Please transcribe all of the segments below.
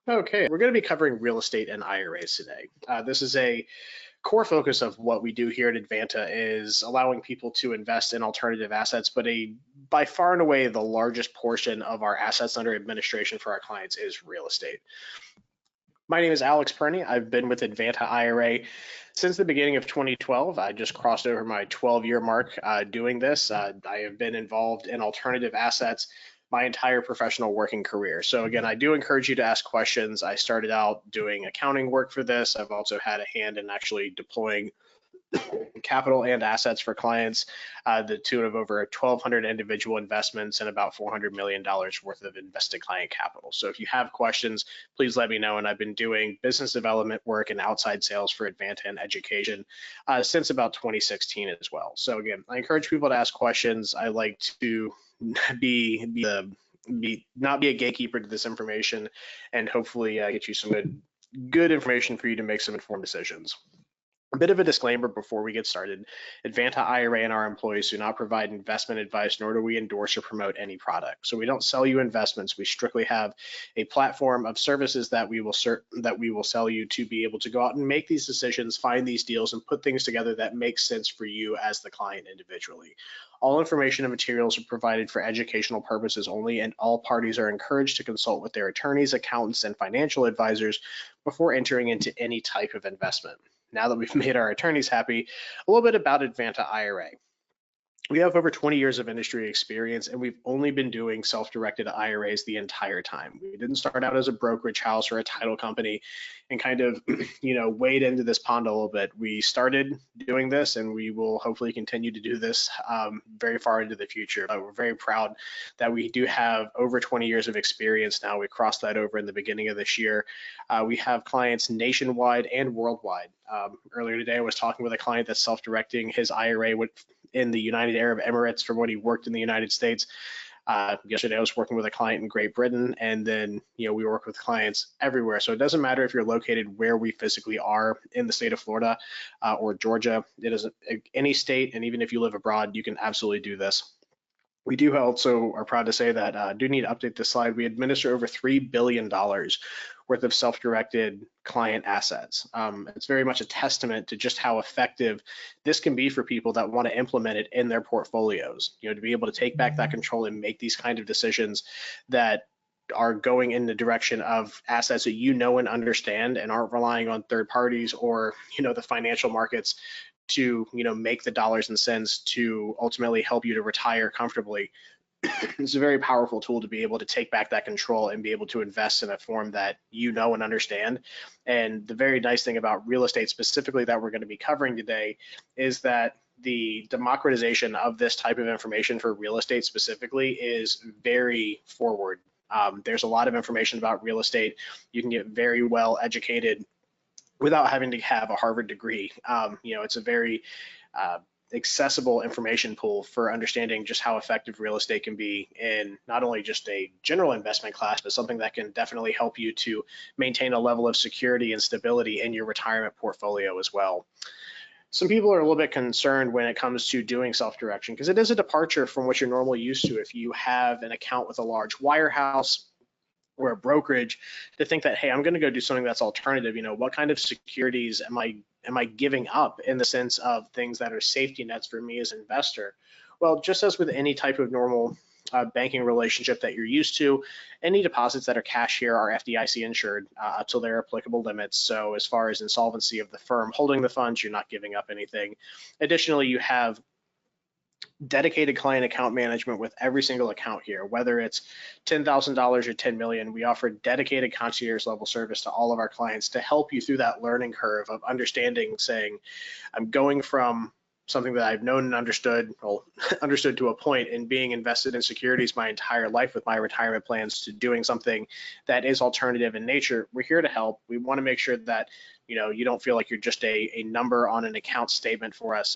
Okay, we're going to be covering real estate and IRAs today. This is a core focus of what we do here at Advanta is allowing people to invest in alternative assets, but by far and away the largest portion of our assets under administration for our clients is real estate. My name is Alex Perny. I've been with Advanta IRA since the beginning of 2012. I just crossed over my 12-year mark doing this. I have been involved in alternative assets my entire professional working career. So again, I do encourage you to ask questions. I started out doing accounting work for this. I've also had a hand in actually deploying capital and assets for clients, the tune of over 1,200 individual investments and about $400 million worth of invested client capital. So if you have questions, please let me know. And I've been doing business development work and outside sales for Advanta and education since about 2016 as well. So again, I encourage people to ask questions. I like to not be a gatekeeper to this information, and hopefully get you some good information for you to make some informed decisions. A bit of a disclaimer before we get started. Advanta IRA and our employees do not provide investment advice, nor do we endorse or promote any product. So we don't sell you investments. We strictly have a platform of services that we will sell you to be able to go out and make these decisions, find these deals, and put things together that make sense for you as the client individually. All information and materials are provided for educational purposes only, and all parties are encouraged to consult with their attorneys, accountants, and financial advisors before entering into any type of investment. Now that we've made our attorneys happy, a little bit about Advanta IRA. We have over 20 years of industry experience, and we've only been doing self-directed IRAs the entire time. We didn't start out as a brokerage house or a title company and kind of, wade into this pond a little bit. We started doing this, and we will hopefully continue to do this very far into the future. We're very proud that we do have over 20 years of experience now. We crossed that over in the beginning of this year. We have clients nationwide and worldwide. Earlier today, I was talking with a client that's self-directing his IRA in the United Arab Emirates from when he worked in the United States. Yesterday, I was working with a client in Great Britain, and then we work with clients everywhere. So it doesn't matter if you're located where we physically are in the state of Florida or Georgia. It is any state, and even if you live abroad, you can absolutely do this. We do also are proud to say that, do need to update this slide, we administer over $3 billion worth of self-directed client assets. It's very much a testament to just how effective this can be for people that want to implement it in their portfolios, to be able to take back that control and make these kind of decisions that are going in the direction of assets that and understand and aren't relying on third parties or, the financial markets to make the dollars and cents to ultimately help you to retire comfortably. It's a very powerful tool to be able to take back that control and be able to invest in a form that and understand. And the very nice thing about real estate specifically that we're going to be covering today is that the democratization of this type of information for real estate specifically is very forward. There's a lot of information about real estate. You can get very well educated without having to have a Harvard degree. It's a very accessible information pool for understanding just how effective real estate can be in not only just a general investment class, but something that can definitely help you to maintain a level of security and stability in your retirement portfolio as well. Some people are a little bit concerned when it comes to doing self-direction because it is a departure from what you're normally used to. If you have an account with a large wirehouse or a brokerage, to think that, hey, I'm going to go do something that's alternative. What kind of securities am I giving up in the sense of things that are safety nets for me as an investor? Well, just as with any type of normal banking relationship that you're used to, any deposits that are cash here are FDIC insured up till their applicable limits. So as far as insolvency of the firm holding the funds, you're not giving up anything. Additionally, you have dedicated client account management with every single account here, whether it's $10,000 or $10 million. We offer dedicated concierge level service to all of our clients to help you through that learning curve of understanding, saying, I'm going from something that I've known and understood to a point in being invested in securities my entire life with my retirement plans to doing something that is alternative in nature. We're here to help. We want to make sure that you don't feel like you're just a number on an account statement for us.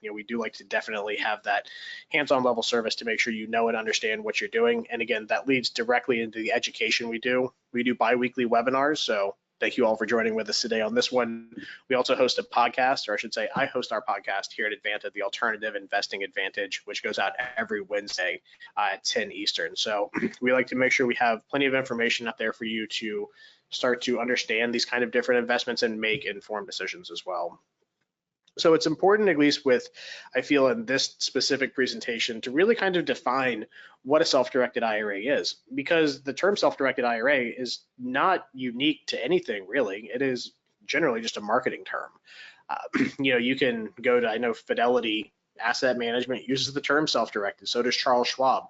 We do like to definitely have that hands-on level service to make sure you know and understand what you're doing. And again, that leads directly into the education we do. We do bi-weekly webinars. So thank you all for joining with us today on this one. We also host a podcast, or I should say I host our podcast here at Advanta, the Alternative Investing Advantage, which goes out every Wednesday at 10 Eastern. So we like to make sure we have plenty of information out there for you to start to understand these kind of different investments and make informed decisions as well. So it's important, at least with, I feel in this specific presentation, to really kind of define what a self-directed IRA is, because the term self-directed IRA is not unique to anything really. It is generally just a marketing term. You can go to, I know Fidelity Asset Management uses the term self-directed, so does Charles Schwab.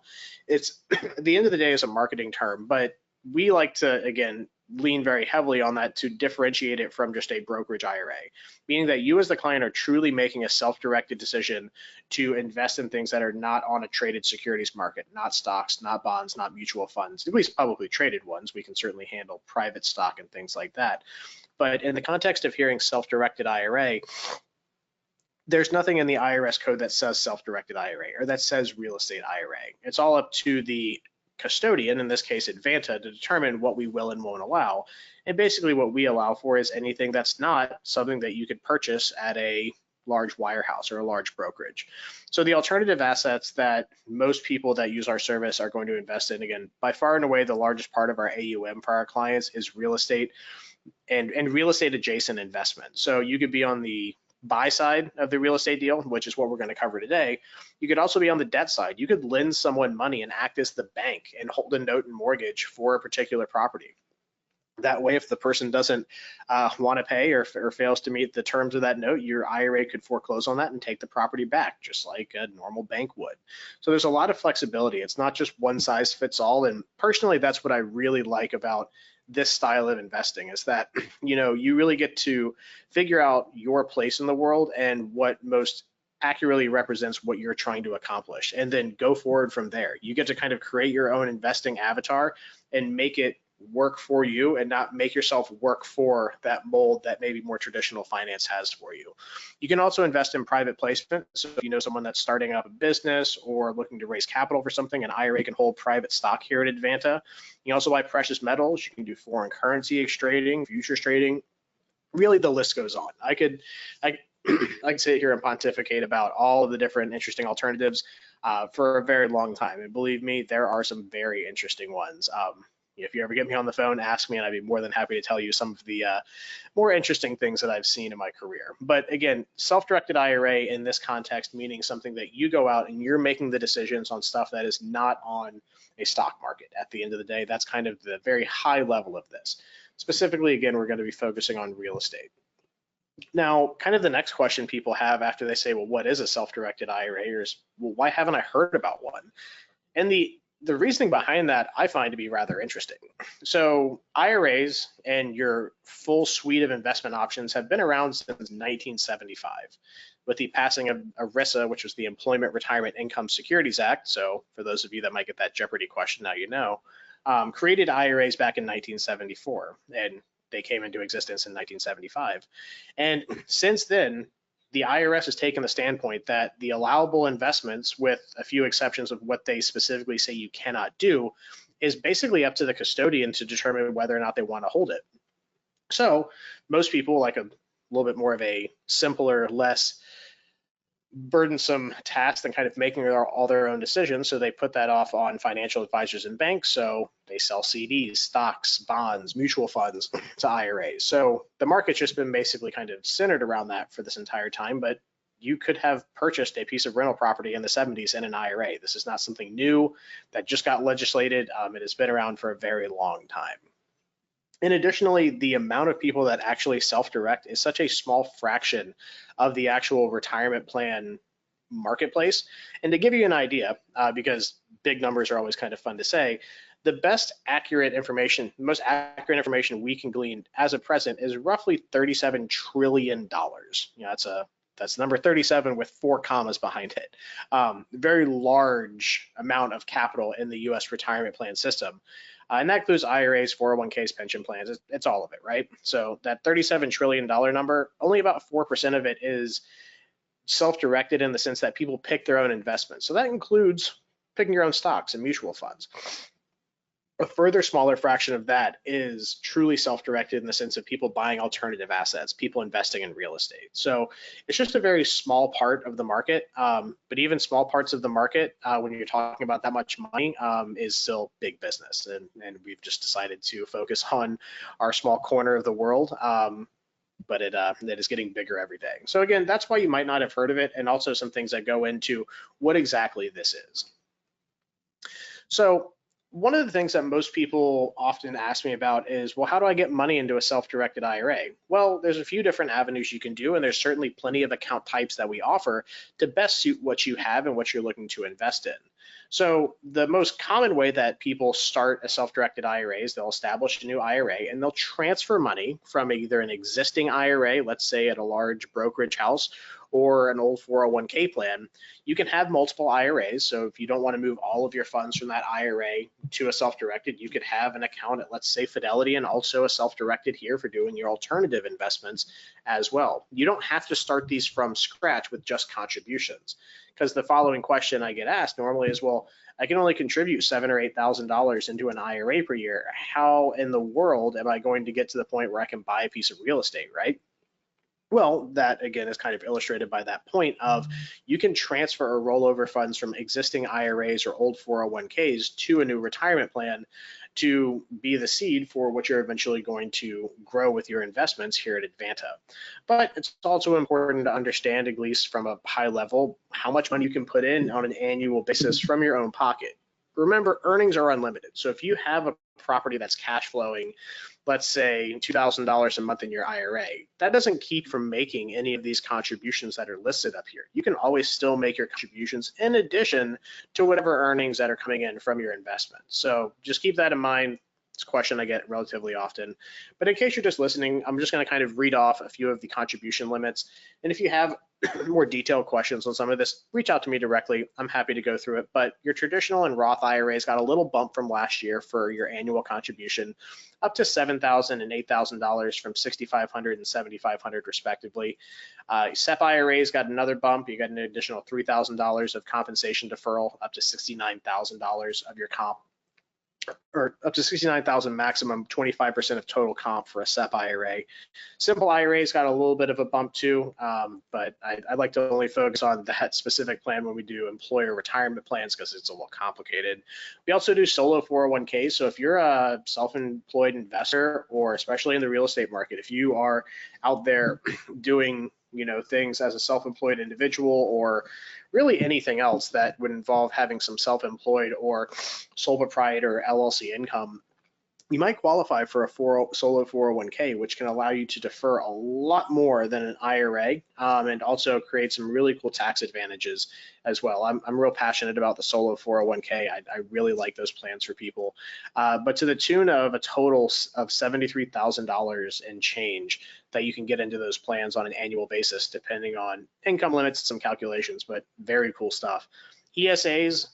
It's at the end of the day, it's a marketing term, but we like to, again, lean very heavily on that to differentiate it from just a brokerage IRA, meaning that you as the client are truly making a self-directed decision to invest in things that are not on a traded securities market, not stocks, not bonds, not mutual funds, at least publicly traded ones. We can certainly handle private stock and things like that. But in the context of hearing self-directed IRA, there's nothing in the IRS code that says self-directed IRA or that says real estate IRA. It's all up to the custodian, in this case Advanta, to determine what we will and won't allow. And basically what we allow for is anything that's not something that you could purchase at a large wirehouse or a large brokerage. So the alternative assets that most people that use our service are going to invest in, again, by far and away the largest part of our AUM for our clients is real estate and real estate adjacent investment. So you could be on the buy side of the real estate deal, which is what we're going to cover today. You could also be on the debt side. You could lend someone money and act as the bank and hold a note and mortgage for a particular property. That way, if the person doesn't want to pay or fails to meet the terms of that note, your IRA could foreclose on that and take the property back, just like a normal bank would. So there's a lot of flexibility. It's not just one size fits all. And personally, that's what I really like about this style of investing, is that you really get to figure out your place in the world and what most accurately represents what you're trying to accomplish, and then go forward from there. You get to kind of create your own investing avatar and make it work for you and not make yourself work for that mold that maybe more traditional finance has for you. You can also invest in private placement. So if you know someone that's starting up a business or looking to raise capital for something, an IRA can hold private stock here at Advanta. You can also buy precious metals. You can do foreign currency trading, futures trading. Really, the list goes on. I could sit here and pontificate about all of the different interesting alternatives for a very long time. And believe me, there are some very interesting ones. If you ever get me on the phone, ask me, and I'd be more than happy to tell you some of the more interesting things that I've seen in my career. But again, self-directed IRA in this context, meaning something that you go out and you're making the decisions on stuff that is not on a stock market. At the end of the day, that's kind of the very high level of this. Specifically, again, we're going to be focusing on real estate. Now, kind of the next question people have after they say, well, what is a self-directed IRA? Is, well, why haven't I heard about one? And the reasoning behind that I find to be rather interesting. So IRAs and your full suite of investment options have been around since 1975 with the passing of ERISA, which was the Employment Retirement Income Securities Act. So for those of you that might get that Jeopardy question now, created IRAs back in 1974, and they came into existence in 1975. And since then, the IRS has taken the standpoint that the allowable investments, with a few exceptions of what they specifically say you cannot do, is basically up to the custodian to determine whether or not they want to hold it. So most people like a little bit more of a simpler, less burdensome task than kind of making all their own decisions. So they put that off on financial advisors and banks. So they sell CDs, stocks, bonds, mutual funds to IRAs. So the market's just been basically kind of centered around that for this entire time. But you could have purchased a piece of rental property in the 70s in an IRA. This is not something new that just got legislated. It has been around for a very long time. And additionally, the amount of people that actually self-direct is such a small fraction of the actual retirement plan marketplace. And to give you an idea, because big numbers are always kind of fun to say, the most accurate information we can glean as of present is roughly $37 trillion. That's number 37 with 4 commas behind it. Very large amount of capital in the US retirement plan system. And that includes IRAs, 401ks, pension plans, it's all of it, right? So that $37 trillion number, only about 4% of it is self-directed in the sense that people pick their own investments. So that includes picking your own stocks and mutual funds. A further smaller fraction of that is truly self-directed in the sense of people buying alternative assets, people investing in real estate. So it's just a very small part of the market. But even small parts of the market, when you're talking about that much money, is still big business. And we've just decided to focus on our small corner of the world. But it is getting bigger every day. So again, that's why you might not have heard of it, and also some things that go into what exactly this is. So one of the things that most people often ask me about is, well, how do I get money into a self-directed IRA? Well, there's a few different avenues you can do, and there's certainly plenty of account types that we offer to best suit what you have and what you're looking to invest in. So the most common way that people start a self-directed IRA is they'll establish a new IRA and they'll transfer money from either an existing IRA, let's say at a large brokerage house, or an old 401k plan. You can have multiple IRAs. So if you don't want to move all of your funds from that IRA to a self-directed, you could have an account at, let's say, Fidelity, and also a self-directed here for doing your alternative investments as well. You don't have to start these from scratch with just contributions, because the following question I get asked normally is, well, I can only contribute $7,000 or $8,000 into an IRA per year. How in the world am I going to get to the point where I can buy a piece of real estate, right? Well, that again is kind of illustrated by that point of you can transfer or roll over funds from existing IRAs or old 401ks to a new retirement plan to be the seed for what you're eventually going to grow with your investments here at Advanta. But it's also important to understand, at least from a high level, how much money you can put in on an annual basis from your own pocket. Remember, earnings are unlimited. So if you have a property that's cash flowing, let's say $2,000 a month in your IRA, that doesn't keep from making any of these contributions that are listed up here. You can always still make your contributions in addition to whatever earnings that are coming in from your investment. So just keep that in mind. It's a question I get relatively often. But in case you're just listening, I'm just going to kind of read off a few of the contribution limits. And if you have more detailed questions on some of this, reach out to me directly. I'm happy to go through it. But your traditional and Roth IRAs got a little bump from last year for your annual contribution, up to $7,000 and $8,000 from $6,500 and $7,500 respectively. SEP IRAs got another bump. You got an additional $3,000 of compensation deferral, up to $69,000 of your comp, or up to $69,000 maximum, 25% of total comp for a SEP IRA. Simple IRAs got a little bit of a bump too, but I like to only focus on that specific plan when we do employer retirement plans because it's a little complicated. We also do solo 401ks. So if you're a self-employed investor, or especially in the real estate market, if you are out there doing things as a self-employed individual, or really anything else that would involve having some self-employed or sole proprietor LLC income, you might qualify for a solo 401k, which can allow you to defer a lot more than an IRA, and also create some really cool tax advantages as well. I'm real passionate about the solo 401k. I really like those plans for people, but to the tune of a total of $73,000 and change that you can get into those plans on an annual basis, depending on income limits and some calculations, but very cool stuff. ESAs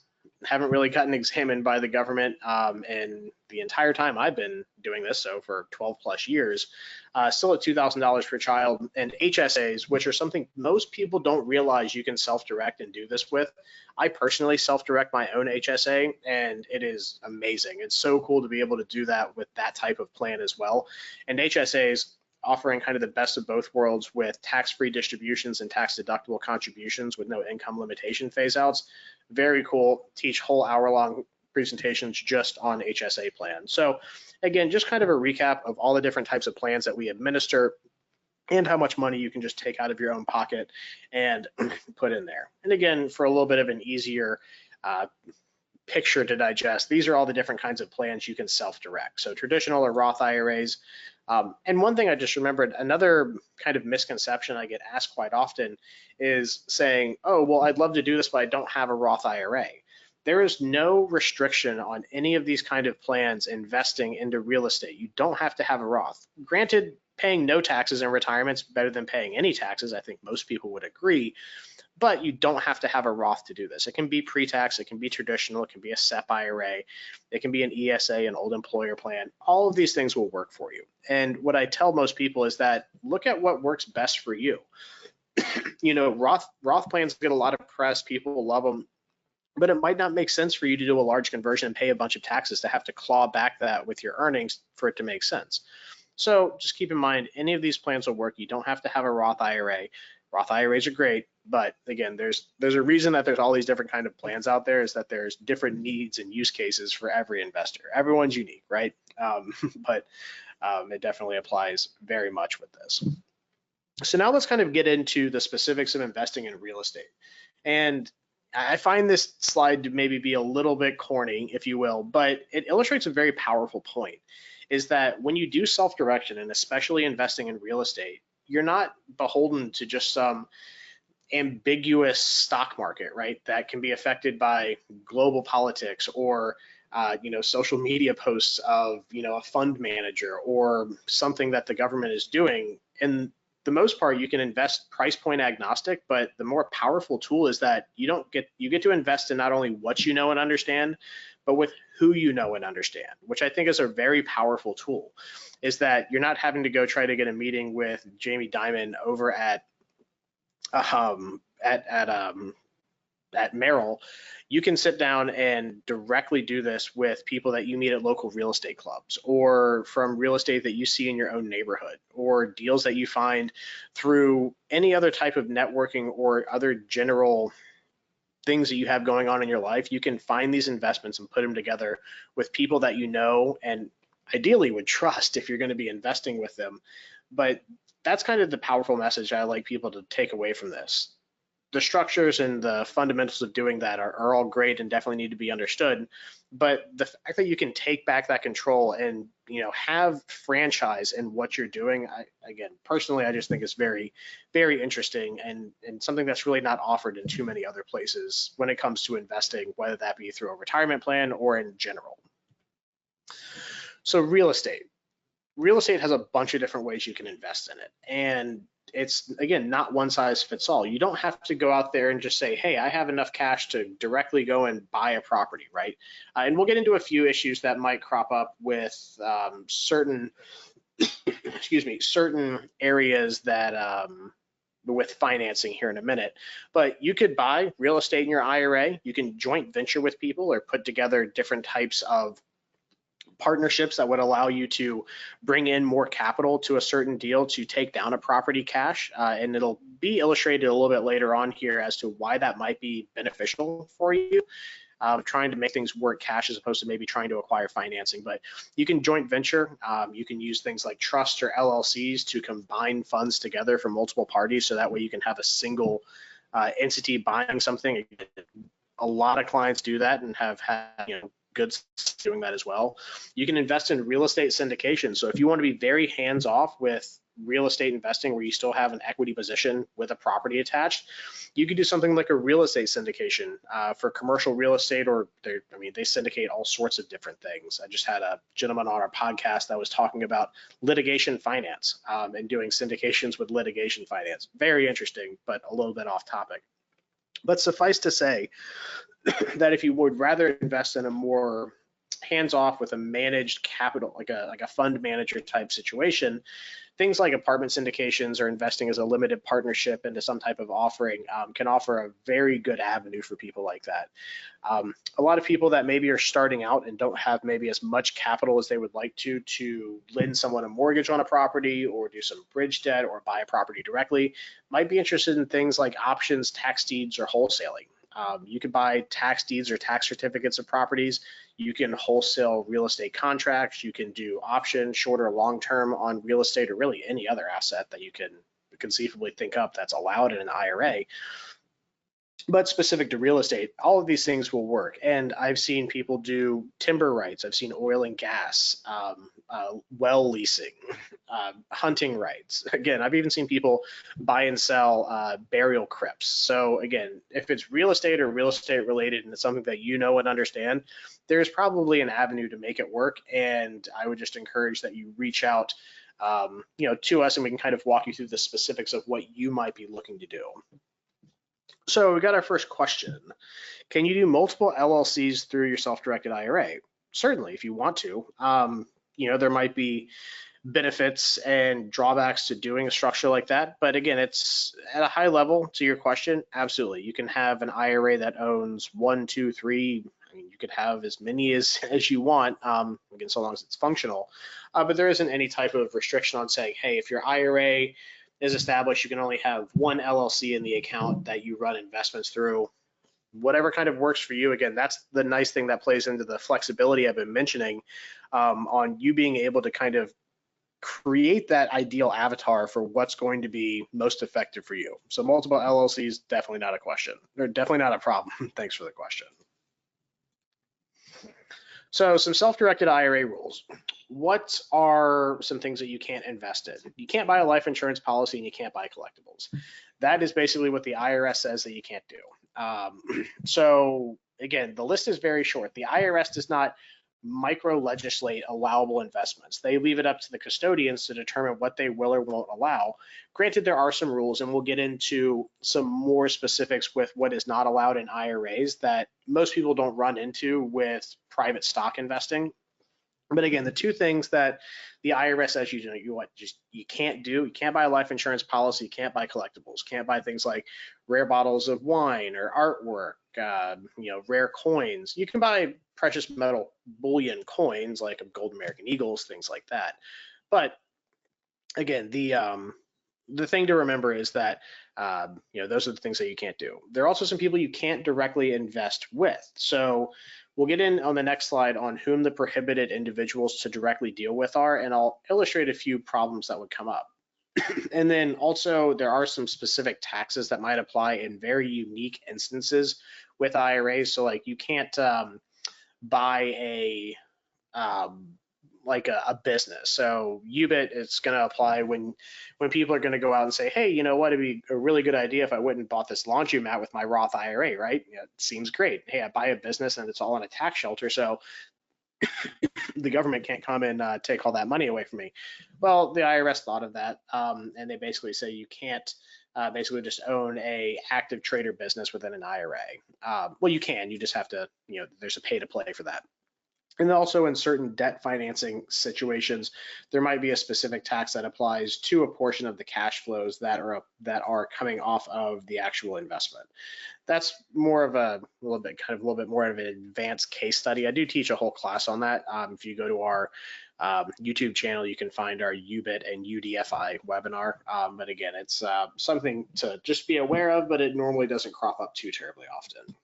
haven't really gotten examined by the government in the entire time I've been doing this, so for 12 plus years, still at $2,000 per child. And HSAs, which are something most people don't realize you can self-direct and do this with. I personally self-direct my own HSA, and it is amazing. It's so cool to be able to do that with that type of plan as well. And HSAs, offering kind of the best of both worlds with tax-free distributions and tax-deductible contributions with no income limitation phase-outs. Very cool. Teach whole hour-long presentations just on HSA plans. So again, just kind of a recap of all the different types of plans that we administer and how much money you can just take out of your own pocket and put in there. And again, for a little bit of an easier picture to digest, these are all the different kinds of plans you can self-direct. So traditional or Roth IRAs. And one thing I just remembered, another kind of misconception I get asked quite often is saying, oh, well, I'd love to do this, but I don't have a Roth IRA. There is no restriction on any of these kind of plans investing into real estate. You don't have to have a Roth. Granted, paying no taxes in retirement is better than paying any taxes. I think most people would agree. But you don't have to have a Roth to do this. It can be pre-tax, it can be traditional, it can be a SEP IRA, it can be an ESA, an old employer plan. All of these things will work for you. And what I tell most people is that look at what works best for you. Roth plans get a lot of press, people love them. but it might not make sense for you to do a large conversion and pay a bunch of taxes to have to claw back that with your earnings for it to make sense. So just keep in mind, any of these plans will work. You don't have to have a Roth IRA. Roth IRAs are great, but again, there's a reason that there's all these different kind of plans out there, is that there's different needs and use cases for every investor. Everyone's unique, right? But it definitely applies very much with this. So now let's kind of get into the specifics of investing in real estate. And I find this slide to maybe be a little bit corny, if you will, but it illustrates a very powerful point, is that when you do self-direction, and especially investing in real estate, you're not beholden to just some ambiguous stock market, right? That can be affected by global politics or social media posts of a fund manager or something that the government is doing. And the most part, you can invest price point agnostic, but the more powerful tool is that you get to invest in not only what you know and understand, but with who you know and understand, which I think is a very powerful tool, is that you're not having to go try to get a meeting with Jamie Dimon over at Merrill. You can sit down and directly do this with people that you meet at local real estate clubs, or from real estate that you see in your own neighborhood, or deals that you find through any other type of networking or other general things that you have going on in your life. You can find these investments and put them together with people that you know and ideally would trust if you're going to be investing with them. But that's kind of the powerful message I like people to take away from this. The structures and the fundamentals of doing that are all great and definitely need to be understood. But the fact that you can take back that control and have franchise in what you're doing, again, personally, I just think it's very, very interesting and something that's really not offered in too many other places when it comes to investing, whether that be through a retirement plan or in general. So real estate. Real estate has a bunch of different ways you can invest in it. And it's, again, not one size fits all. You don't have to go out there and just say, hey, I have enough cash to directly go and buy a property, right? And we'll get into a few issues that might crop up with certain, certain areas that with financing here in a minute. But you could buy real estate in your IRA. You can joint venture with people or put together different types of partnerships that would allow you to bring in more capital to a certain deal to take down a property cash. And it'll be illustrated a little bit later on here as to why that might be beneficial for you, trying to make things work cash as opposed to maybe trying to acquire financing. But you can joint venture. You can use things like trusts or LLCs to combine funds together from multiple parties. So that way you can have a single entity buying something. A lot of clients do that and have had, good doing that as well. You can invest in real estate syndication. So if you want to be very hands-off with real estate investing where you still have an equity position with a property attached, you could do something like a real estate syndication for commercial real estate, or they syndicate all sorts of different things. I just had a gentleman on our podcast that was talking about litigation finance and doing syndications with litigation finance. Very interesting, but a little bit off topic. But suffice to say that if you would rather invest in a more hands-off with a managed capital, like a fund manager type situation, things like apartment syndications or investing as a limited partnership into some type of offering can offer a very good avenue for people like that. A lot of people that maybe are starting out and don't have maybe as much capital as they would like to lend someone a mortgage on a property or do some bridge debt or buy a property directly might be interested in things like options, tax deeds, or wholesaling. You can buy tax deeds or tax certificates of properties. You can wholesale real estate contracts. You can do option, short or long term on real estate or really any other asset that you can conceivably think up that's allowed in an IRA. But specific to real estate, all of these things will work. And I've seen people do timber rights. I've seen oil and gas, well leasing, hunting rights. Again, I've even seen people buy and sell burial crypts. So again, if it's real estate or real estate related and it's something that you know and understand, there's probably an avenue to make it work. And I would just encourage that you reach out to us and we can kind of walk you through the specifics of what you might be looking to do. So we got our first question. Can you do multiple LLCs through your self-directed IRA? Certainly, if you want to. There might be benefits and drawbacks to doing a structure like that. But again, it's at a high level to your question. Absolutely. You can have an IRA that owns 1, 2, 3. I mean, you could have as many as you want, again, so long as it's functional. But there isn't any type of restriction on saying, hey, if your IRA is established, you can only have one LLC in the account that you run investments through. Whatever kind of works for you. Again, that's the nice thing that plays into the flexibility I've been mentioning on you being able to kind of create that ideal avatar for what's going to be most effective for you. So multiple LLCs, definitely not a question. They're definitely not a problem. Thanks for the question. So some self-directed IRA rules. What are some things that you can't invest in? You can't buy a life insurance policy and you can't buy collectibles. That is basically what the IRS says that you can't do. So again, the list is very short. The IRS does not micro legislate allowable investments. They leave it up to the custodians to determine what they will or won't allow. Granted, there are some rules, and we'll get into some more specifics with what is not allowed in IRAs that most people don't run into with private stock investing. But again, the two things that the IRS says you can't do, you can't buy a life insurance policy, you can't buy collectibles, can't buy things like rare bottles of wine or artwork, rare coins. You can buy precious metal bullion coins like gold American Eagles, things like that. But again, the thing to remember is that those are the things that you can't do. There are also some people you can't directly invest with. So we'll get in on the next slide on whom the prohibited individuals to directly deal with are, and I'll illustrate a few problems that would come up. And then also there are some specific taxes that might apply in very unique instances with IRAs. So like you can't buy a business. So UBIT, it's going to apply when people are going to go out and say, hey, you know what, it'd be a really good idea if I went and bought this laundromat with my Roth IRA, right? It seems great. Hey, I buy a business and it's all in a tax shelter, so the government can't come and take all that money away from me. Well, the IRS thought of that, and they basically say you can't basically just own a active trader business within an IRA. Well, you can, you just have to, there's a pay to play for that. And also in certain debt financing situations, there might be a specific tax that applies to a portion of the cash flows that are coming off of the actual investment. That's more of a little bit more of an advanced case study. I do teach a whole class on that. If you go to our YouTube channel, you can find our UBIT and UDFI webinar. But again, it's something to just be aware of, but it normally doesn't crop up too terribly often.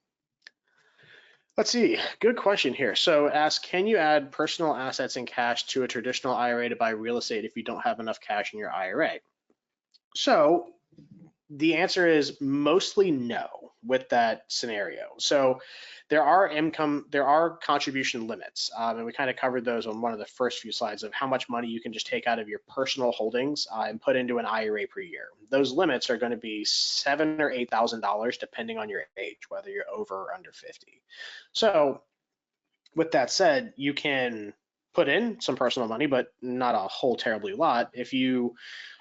Let's see, good question here. So ask, can you add personal assets and cash to a traditional IRA to buy real estate if you don't have enough cash in your IRA? So the answer is mostly no with that scenario. So there are contribution limits, and we kind of covered those on one of the first few slides of how much money you can just take out of your personal holdings and put into an IRA per year. Those limits are going to be $7,000 or $8,000 depending on your age, whether you're over or under 50. So with that said, you can put in some personal money, but not a whole terribly lot. If you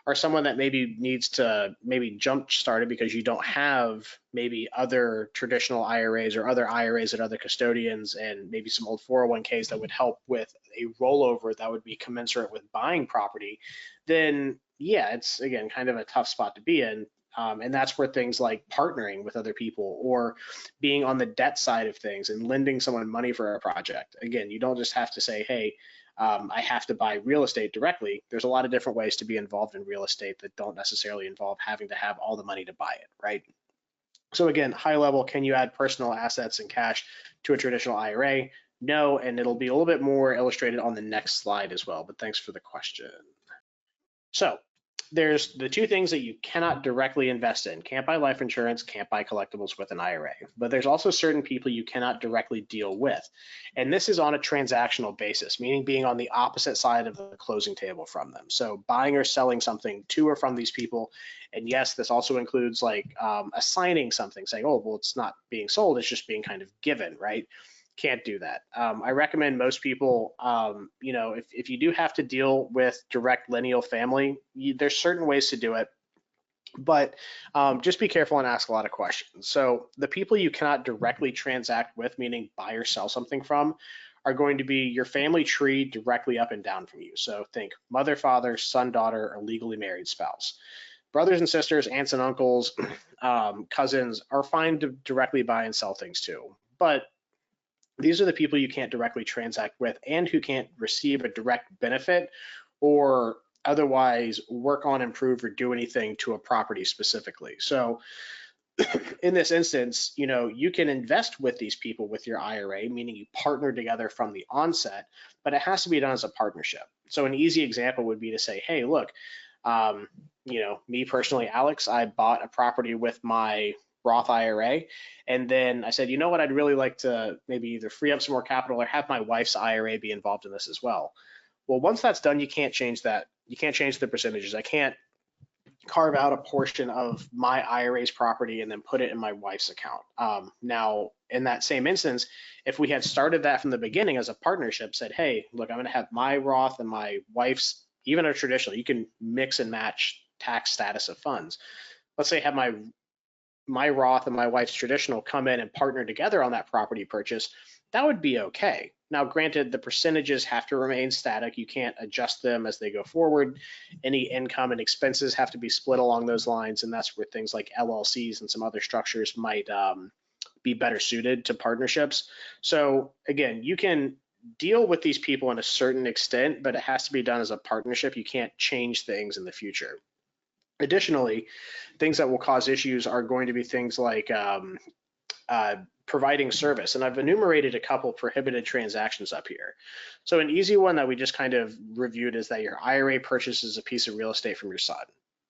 are someone that maybe needs to jump start it because you don't have maybe other traditional IRAs or other IRAs at other custodians and maybe some old 401ks that would help with a rollover that would be commensurate with buying property, then yeah, it's again kind of a tough spot to be in. And that's where things like partnering with other people or being on the debt side of things and lending someone money for a project. Again, you don't just have to say, hey, I have to buy real estate directly. There's a lot of different ways to be involved in real estate that don't necessarily involve having to have all the money to buy it, right? So again, high level, can you add personal assets and cash to a traditional IRA? No, and it'll be a little bit more illustrated on the next slide as well, but thanks for the question. So there's the two things that you cannot directly invest in. Can't buy life insurance, can't buy collectibles with an IRA. But there's also certain people you cannot directly deal with. And this is on a transactional basis, meaning being on the opposite side of the closing table from them. So buying or selling something to or from these people. And yes, this also includes like assigning something, saying, oh, well, it's not being sold, it's just being kind of given, right? Can't do that. I recommend most people, if you do have to deal with direct lineal family, there's certain ways to do it, but just be careful and ask a lot of questions. So the people you cannot directly transact with, meaning buy or sell something from, are going to be your family tree directly up and down from you. So think mother, father, son, daughter, or legally married spouse. Brothers and sisters, aunts and uncles, cousins are fine to directly buy and sell things to. But these are the people you can't directly transact with and who can't receive a direct benefit or otherwise work on, improve, or do anything to a property specifically. So in this instance, you can invest with these people with your IRA, meaning you partner together from the onset, but it has to be done as a partnership. So an easy example would be to say, hey, look, me personally, Alex, I bought a property with my Roth IRA, and then I said, you know what, I'd really like to maybe either free up some more capital or have my wife's IRA be involved in this as well. Well, once that's done, you can't change that. You can't change the percentages. I can't carve out a portion of my IRA's property and then put it in my wife's account. Now, in that same instance, if we had started that from the beginning as a partnership, said, hey, look, I'm going to have my Roth and my wife's, even a traditional, you can mix and match tax status of funds. Let's say I have my Roth and my wife's traditional come in and partner together on that property purchase, that would be okay. Now, granted, the percentages have to remain static. You can't adjust them as they go forward. Any income and expenses have to be split along those lines, and that's where things like LLCs and some other structures might be better suited to partnerships. So again, you can deal with these people in a certain extent, but it has to be done as a partnership. You can't change things in the future. Additionally, things that will cause issues are going to be things like providing service. And I've enumerated a couple prohibited transactions up here. So an easy one that we just kind of reviewed is that your IRA purchases a piece of real estate from your son.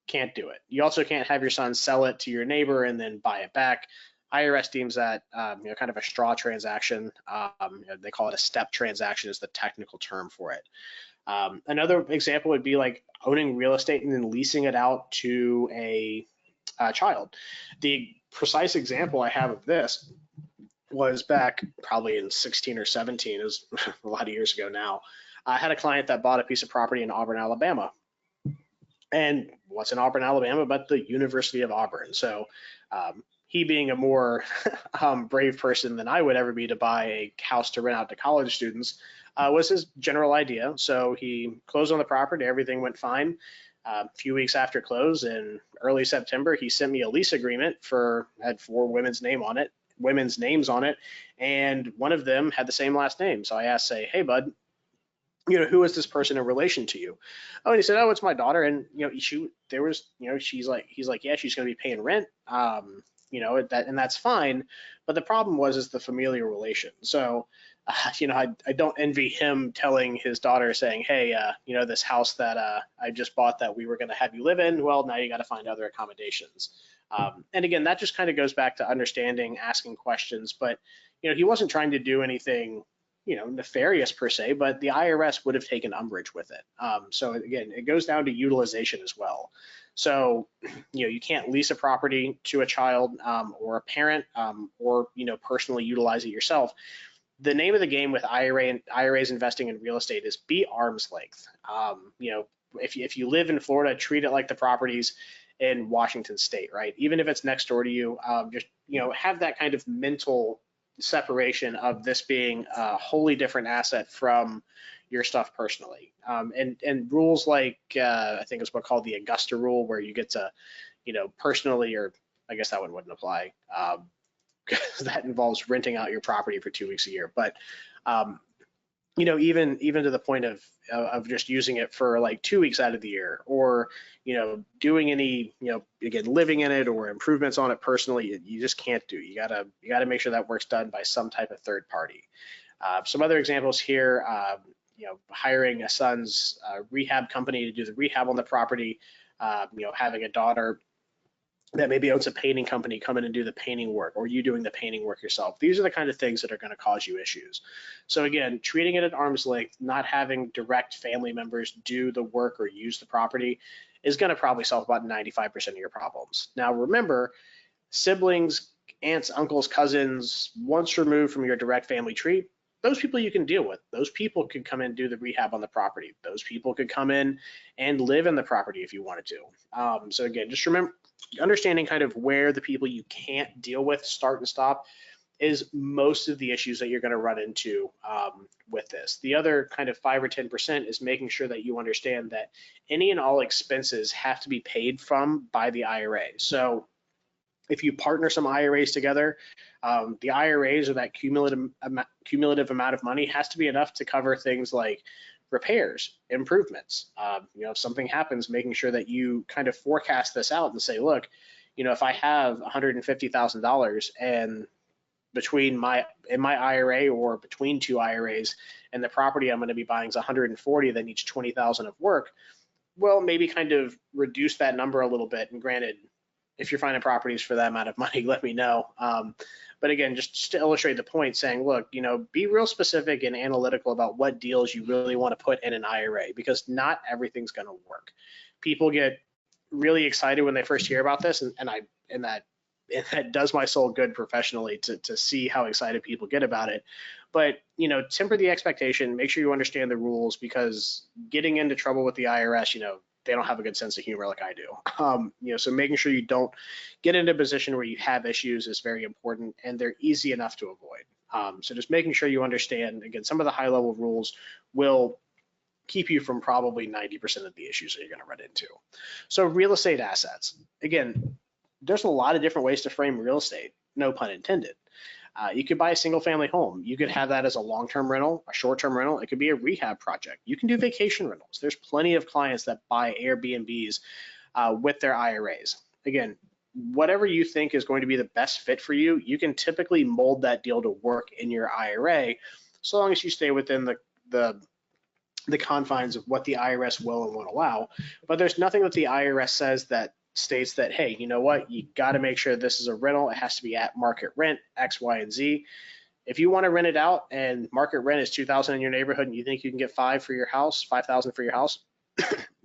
Can't do it. You also can't have your son sell it to your neighbor and then buy it back. IRS deems that kind of a straw transaction. They call it a step transaction is the technical term for it. Another example would be like owning real estate and then leasing it out to a child. The precise example I have of this was back probably in 16 or 17. It was a lot of years ago now. I had a client that bought a piece of property in Auburn, Alabama. And what's in Auburn, Alabama, but the University of Auburn. So he being a more brave person than I would ever be to buy a house to rent out to college students was his general idea. So he closed on the property, everything went fine. A few weeks after close in early September, he sent me a lease agreement had 4 women's names on it, and one of them had the same last name. So I asked, hey, bud, who is this person in relation to you? Oh, and he said, oh, it's my daughter. And, he's like, yeah, she's going to be paying rent. And that's fine. But the problem is the familial relation. So, I don't envy him telling his daughter saying, hey, this house that I just bought that we were going to have you live in, well, now you got to find other accommodations. And again, that just kind of goes back to understanding, asking questions. But, he wasn't trying to do anything nefarious per se, but the IRS would have taken umbrage with it. So again, it goes down to utilization as well. So, you can't lease a property to a child or a parent or, personally utilize it yourself. The name of the game with IRAs investing in real estate is be arm's length. If you live in Florida, treat it like the properties in Washington State, right? Even if it's next door to you, just, have that kind of mental separation of this being a wholly different asset from your stuff personally. And rules like, I think it's what's called the Augusta rule, where you get to, personally, or I guess that one wouldn't apply, because that involves renting out your property for 2 weeks a year. But, even to the point of just using it for like 2 weeks out of the year, or, doing any, again, living in it or improvements on it personally, you just can't do. You gotta make sure that work's done by some type of third party. Some other examples here, hiring a son's rehab company to do the rehab on the property, having a daughter that maybe owns a painting company come in and do the painting work, or you doing the painting work yourself. These are the kind of things that are going to cause you issues. So again, treating it at arm's length, not having direct family members do the work or use the property is going to probably solve about 95% of your problems. Now remember, siblings, aunts, uncles, cousins, once removed from your direct family tree, those people you can deal with. Those people could come in and do the rehab on the property. Those people could come in and live in the property if you wanted to. So again, just remember, understanding kind of where the people you can't deal with start and stop is most of the issues that you're going to run into with this. The other kind of 5 or 10% is making sure that you understand that any and all expenses have to be paid from by the IRA. So if you partner some IRAs together, the IRAs or that cumulative amount of money has to be enough to cover things like repairs, improvements. If something happens, making sure that you kind of forecast this out and say, look, if I have $150,000 and in my IRA or between two IRAs, and the property I'm going to be buying is 140 that needs 20,000 of work, well, maybe kind of reduce that number a little bit. And granted, if you're finding properties for that amount of money, let me know. But again, just to illustrate the point, saying, look, be real specific and analytical about what deals you really want to put in an IRA, because not everything's going to work. People get really excited when they first hear about this, and that does my soul good professionally to see how excited people get about it. But temper the expectation, make sure you understand the rules, because getting into trouble with the IRS, they don't have a good sense of humor like I do. So making sure you don't get into a position where you have issues is very important, and they're easy enough to avoid. So just making sure you understand, again, some of the high level rules will keep you from probably 90% of the issues that you're going to run into. So real estate assets, again, there's a lot of different ways to frame real estate, no pun intended. You could buy a single family home. You could have that as a long-term rental, a short-term rental. It could be a rehab project. You can do vacation rentals. There's plenty of clients that buy Airbnbs with their IRAs. Again, whatever you think is going to be the best fit for you, you can typically mold that deal to work in your IRA, so long as you stay within the confines of what the IRS will and won't allow. But there's nothing that the IRS says that states that, hey, you know what, you got to make sure this is a rental. It has to be at market rent, X, Y, and Z. If you want to rent it out and market rent is $2,000 in your neighborhood and you think you can get $5,000 for your house,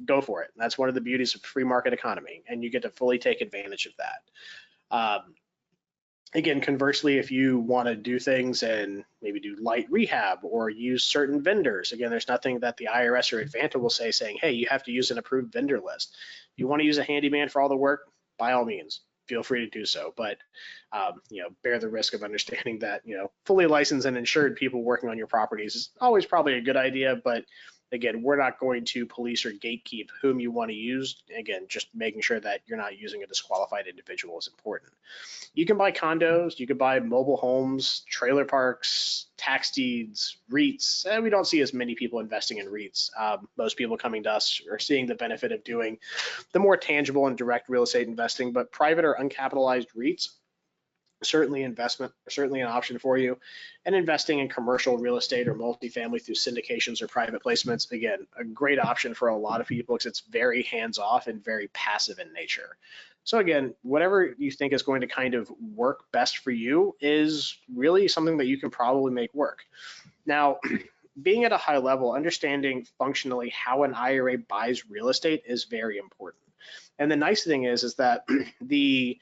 go for it. That's one of the beauties of free market economy, and you get to fully take advantage of that. Again, conversely, if you want to do things and maybe do light rehab or use certain vendors, again, there's nothing that the IRS or Advanta will say saying, hey, you have to use an approved vendor list. If you want to use a handyman for all the work, by all means, feel free to do so. But, bear the risk of understanding that, fully licensed and insured people working on your properties is always probably a good idea. But again, we're not going to police or gatekeep whom you want to use. Again, just making sure that you're not using a disqualified individual is important. You can buy condos, you can buy mobile homes, trailer parks, tax deeds, REITs. And we don't see as many people investing in REITs. Most people coming to us are seeing the benefit of doing the more tangible and direct real estate investing, but private or uncapitalized REITs, certainly an option for you. And investing in commercial real estate or multifamily through syndications or private placements, again, a great option for a lot of people because it's very hands-off and very passive in nature. So again, whatever you think is going to kind of work best for you is really something that you can probably make work. Now, being at a high level, understanding functionally how an IRA buys real estate is very important. And the nice thing is that the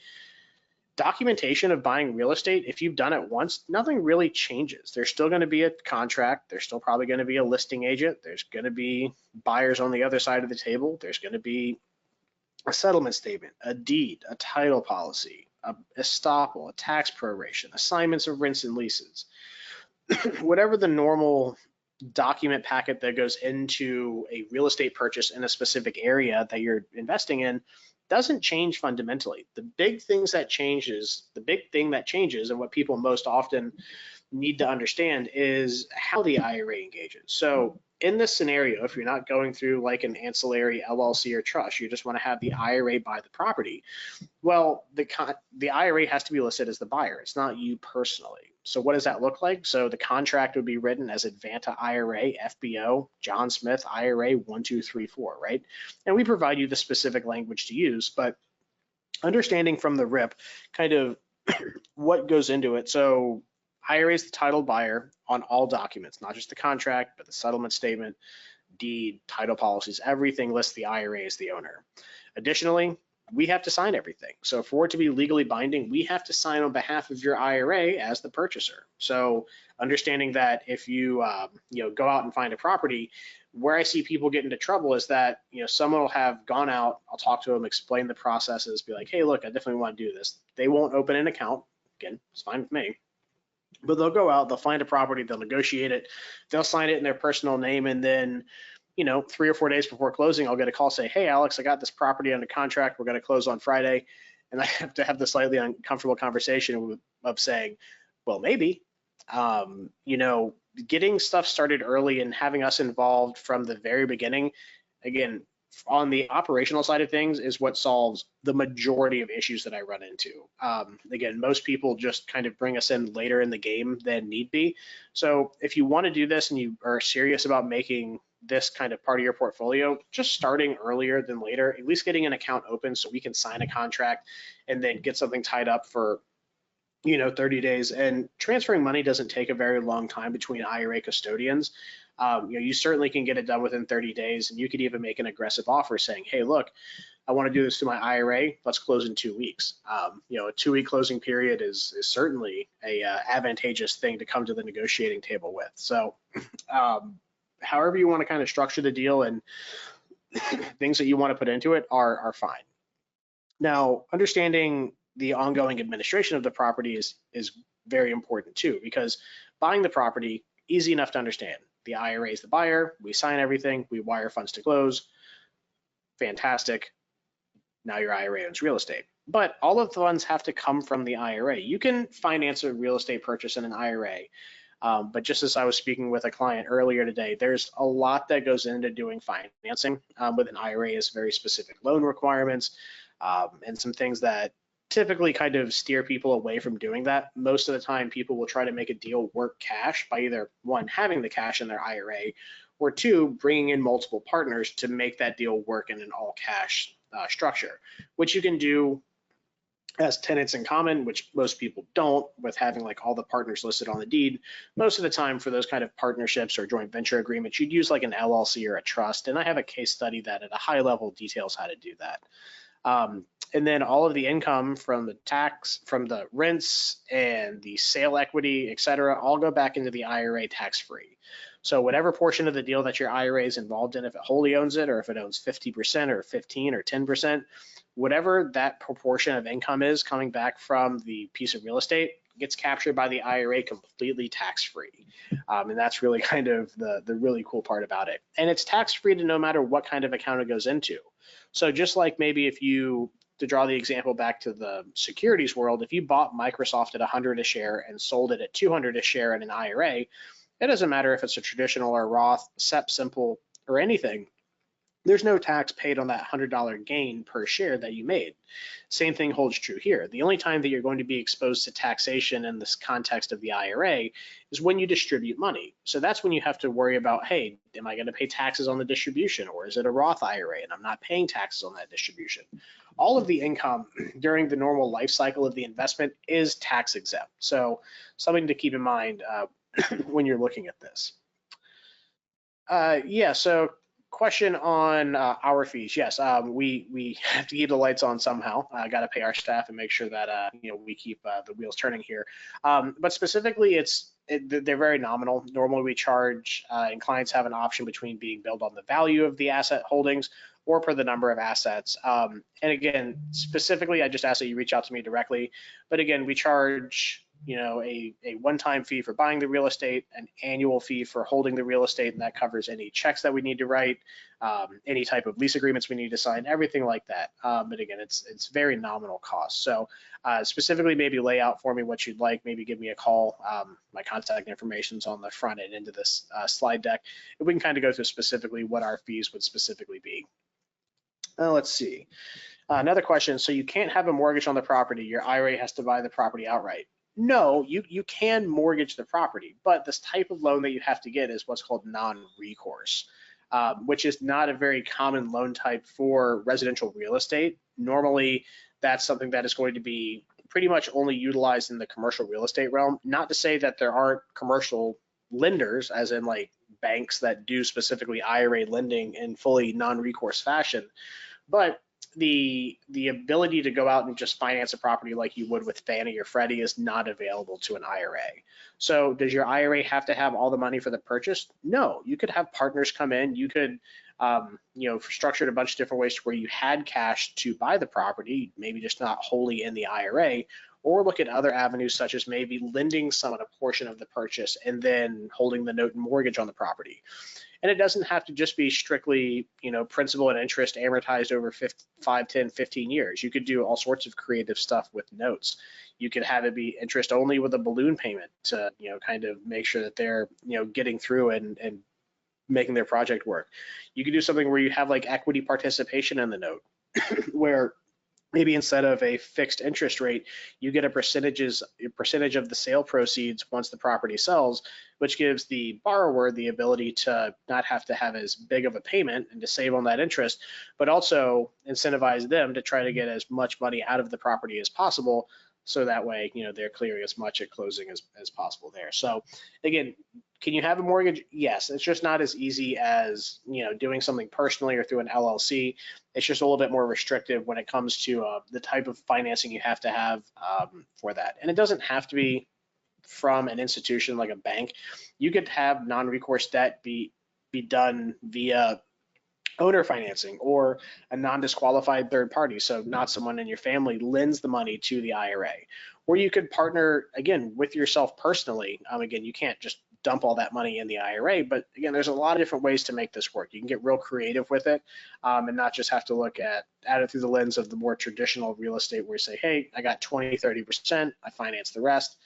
documentation of buying real estate, if you've done it once, nothing really changes. There's still going to be a contract. There's still probably going to be a listing agent. There's going to be buyers on the other side of the table. There's going to be a settlement statement, a deed, a title policy, a estoppel, a tax proration, assignments of rents and leases. Whatever the normal document packet that goes into a real estate purchase in a specific area that you're investing in doesn't change fundamentally. The big thing that changes and what people most often need to understand is how the IRA engages. So in this scenario, if you're not going through like an ancillary LLC or trust, you just want to have the IRA buy the property, well, the IRA has to be listed as the buyer. It's not you personally. So what does that look like? So the contract would be written as Advanta IRA, FBO, John Smith IRA 1234, right? And we provide you the specific language to use, but understanding from the rip kind of what goes into it. So IRA is the title buyer on all documents, not just the contract, but the settlement statement, deed, title policies, everything lists the IRA as the owner. Additionally, we have to sign everything. So for it to be legally binding, we have to sign on behalf of your IRA as the purchaser. So understanding that if you go out and find a property, where I see people get into trouble is that someone will have gone out, I'll talk to them, explain the processes, be like, hey, look, I definitely want to do this. They won't open an account. Again, it's fine with me. But they'll go out, they'll find a property, they'll negotiate it, they'll sign it in their personal name, and then 3 or 4 days before closing, I'll get a call say, hey, Alex, I got this property under contract. We're going to close on Friday. And I have to have the slightly uncomfortable conversation of saying, well, maybe, getting stuff started early and having us involved from the very beginning, again, on the operational side of things is what solves the majority of issues that I run into. Again, most people just kind of bring us in later in the game than need be. So if you want to do this and you are serious about making this kind of part of your portfolio, just starting earlier than later, at least getting an account open so we can sign a contract and then get something tied up for 30 days. And transferring money doesn't take a very long time between IRA custodians. You certainly can get it done within 30 days, and you could even make an aggressive offer saying, hey, look, I want to do this to my IRA. Let's close in 2 weeks. A 2-week closing period is certainly a advantageous thing to come to the negotiating table with. So however you want to kind of structure the deal and things that you want to put into it are fine. Now, understanding the ongoing administration of the property is very important too, because buying the property, easy enough to understand. The IRA is the buyer, we sign everything, we wire funds to close, fantastic. Now your IRA owns real estate. But all of the funds have to come from the IRA. You can finance a real estate purchase in an IRA, but just as I was speaking with a client earlier today, there's a lot that goes into doing financing with an IRA. Is very specific loan requirements and some things that typically kind of steer people away from doing that. Most of the time, people will try to make a deal work cash by either, one, having the cash in their IRA, or two, bringing in multiple partners to make that deal work in an all cash structure, which you can do as tenants in common, which most people don't, with having like all the partners listed on the deed. Most of the time for those kind of partnerships or joint venture agreements, you'd use like an LLC or a trust. And I have a case study that at a high level details how to do that. And then all of the income from the tax, from the rents and the sale equity, et cetera, all go back into the IRA tax-free. So whatever portion of the deal that your IRA is involved in, if it wholly owns it, or if it owns 50% or 15 or 10%, whatever that proportion of income is coming back from the piece of real estate gets captured by the IRA completely tax-free. And that's really kind of the really cool part about it. And it's tax-free to no matter what kind of account it goes into. So just like maybe if you, to draw the example back to the securities world, if you bought Microsoft at 100 a share and sold it at 200 a share in an IRA, it doesn't matter if it's a traditional or Roth, SEP, simple, or anything. There's no tax paid on that $100 gain per share that you made. Same thing holds true here. The only time that you're going to be exposed to taxation in this context of the IRA is when you distribute money. So that's when you have to worry about, hey, am I going to pay taxes on the distribution, or is it a Roth IRA and I'm not paying taxes on that distribution? All of the income during the normal life cycle of the investment is tax exempt. So something to keep in mind when you're looking at this. So question on our fees. Yes, we have to keep the lights on somehow. Got to pay our staff and make sure that we keep the wheels turning here. But specifically, they're very nominal. Normally, we charge, and clients have an option between being billed on the value of the asset holdings or per the number of assets. And again, specifically, I just ask that you reach out to me directly. But again, we charge a one-time fee for buying the real estate, an annual fee for holding the real estate, and that covers any checks that we need to write, any type of lease agreements we need to sign, everything like that. But again, it's very nominal cost. So specifically, maybe lay out for me what you'd like, maybe give me a call. My contact information is on the front and into this slide deck. And we can kind of go through specifically what our fees would specifically be. Let's see. Another question. So you can't have a mortgage on the property. Your IRA has to buy the property outright. No, you can mortgage the property, but this type of loan that you have to get is what's called non-recourse, which is not a very common loan type for residential real estate. Normally, that's something that is going to be pretty much only utilized in the commercial real estate realm. Not to say that there aren't commercial lenders, as in like banks that do specifically IRA lending in fully non-recourse fashion, but the ability to go out and just finance a property like you would with Fannie or Freddie is not available to an IRA. So does your IRA have to have all the money for the purchase? No, you could have partners come in. You could, structure it a bunch of different ways to where you had cash to buy the property, maybe just not wholly in the IRA, or look at other avenues such as maybe lending someone a portion of the purchase and then holding the note and mortgage on the property. And it doesn't have to just be strictly, principal and interest amortized over 5, 10, 15 years. You could do all sorts of creative stuff with notes. You could have it be interest only with a balloon payment to, kind of make sure that they're, getting through and making their project work. You could do something where you have like equity participation in the note, where maybe instead of a fixed interest rate, you get a percentage of the sale proceeds once the property sells, which gives the borrower the ability to not have to have as big of a payment and to save on that interest, but also incentivize them to try to get as much money out of the property as possible. So that way, they're clearing as much at closing as possible there. So again, can you have a mortgage? Yes, it's just not as easy as, doing something personally or through an LLC. It's just a little bit more restrictive when it comes to the type of financing you have to have for that. And it doesn't have to be from an institution like a bank. You could have non-recourse debt be done via owner financing or a non-disqualified third party. So not someone in your family lends the money to the IRA. Or you could partner, again, with yourself personally. Again, you can't just dump all that money in the IRA, but again, there's a lot of different ways to make this work. You can get real creative with it and not just have to look at it through the lens of the more traditional real estate where you say, hey, I got 20, 30%, I finance the rest.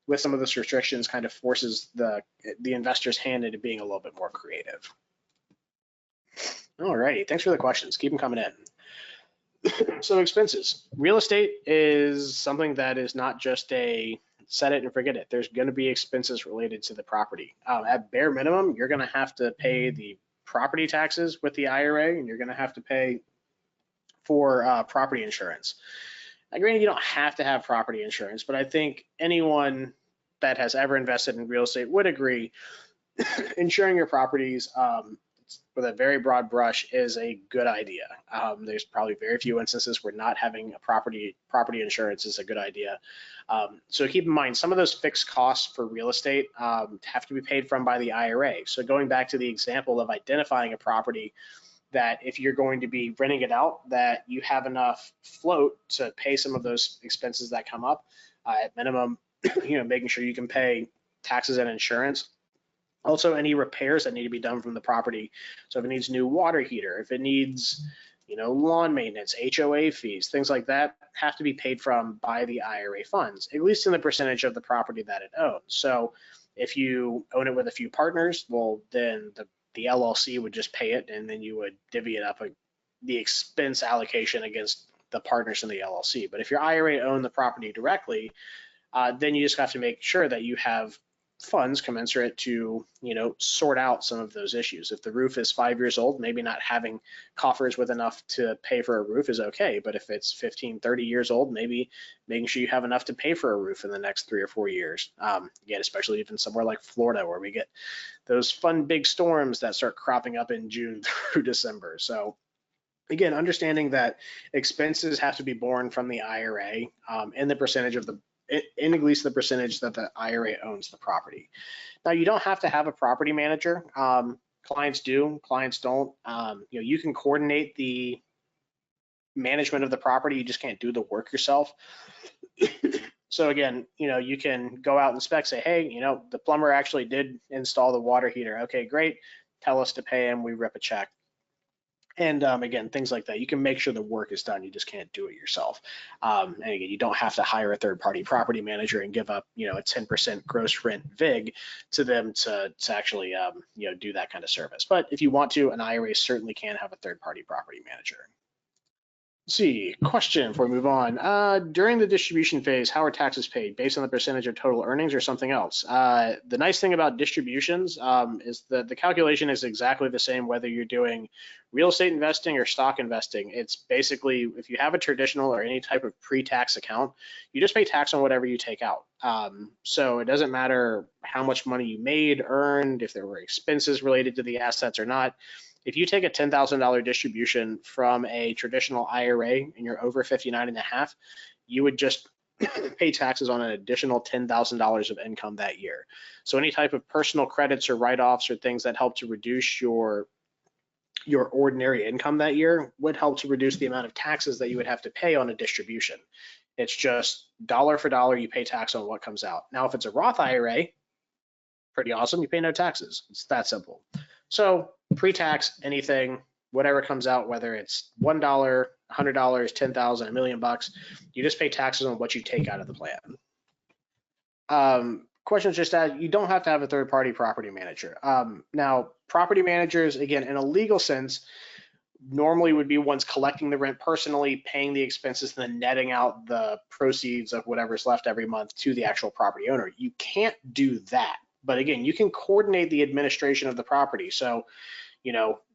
With some of those restrictions kind of forces the investor's hand into being a little bit more creative. All righty, thanks for the questions. Keep them coming in. So expenses. Real estate is something that is not just a set it and forget it. There's going to be expenses related to the property. At bare minimum, you're going to have to pay the property taxes with the IRA, and you're going to have to pay for property insurance. Now, granted, you don't have to have property insurance, but I think anyone that has ever invested in real estate would agree insuring your properties with a very broad brush is a good idea. There's probably very few instances where not having a property insurance is a good idea. So keep in mind, some of those fixed costs for real estate have to be paid from by the IRA. So going back to the example of identifying a property that if you're going to be renting it out, that you have enough float to pay some of those expenses that come up at minimum, making sure you can pay taxes and insurance. Also, any repairs that need to be done from the property. So if it needs new water heater, if it needs, lawn maintenance, HOA fees, things like that have to be paid from by the IRA funds, at least in the percentage of the property that it owns. So if you own it with a few partners, well, then the LLC would just pay it, and then you would divvy it up, the expense allocation against the partners in the LLC. But if your IRA owned the property directly, then you just have to make sure that you have funds commensurate to, sort out some of those issues. If the roof is 5 years old, maybe not having coffers with enough to pay for a roof is okay. But if it's 15, 30 years old, maybe making sure you have enough to pay for a roof in the next 3 or 4 years. Again, especially even somewhere like Florida where we get those fun big storms that start cropping up in June through December. So again, understanding that expenses have to be borne from the IRA and the percentage of in at least the percentage that the IRA owns the property. Now, you don't have to have a property manager. Clients do, clients don't. You can coordinate the management of the property. You just can't do the work yourself. So again, you can go out and inspect, say, hey, the plumber actually did install the water heater. Okay, great. Tell us to pay him. We rip a check. And again, things like that. You can make sure the work is done. You just can't do it yourself. And again, you don't have to hire a third-party property manager and give up, a 10% gross rent VIG to them to actually, do that kind of service. But if you want to, an IRA certainly can have a third-party property manager. Let's see, question before we move on. During the distribution phase, how are taxes paid? Based on the percentage of total earnings or something else? The nice thing about distributions is that the calculation is exactly the same whether you're doing real estate investing or stock investing. It's basically, if you have a traditional or any type of pre-tax account, you just pay tax on whatever you take out. So it doesn't matter how much money you made, earned, if there were expenses related to the assets or not. If you take a $10,000 distribution from a traditional IRA and you're over 59.5, you would just pay taxes on an additional $10,000 of income that year. So any type of personal credits or write-offs or things that help to reduce your ordinary income that year would help to reduce the amount of taxes that you would have to pay on a distribution. It's just dollar for dollar, you pay tax on what comes out. Now, if it's a Roth IRA, pretty awesome, you pay no taxes. It's that simple. So pre-tax, anything, whatever comes out, whether it's $1, $100, $10,000, $1 million, you just pay taxes on what you take out of the plan. Questions just that you don't have to have a third-party property manager. Now, property managers, again, in a legal sense, normally would be ones collecting the rent personally, paying the expenses, and then netting out the proceeds of whatever's left every month to the actual property owner. You can't do that. But again, you can coordinate the administration of the property. So,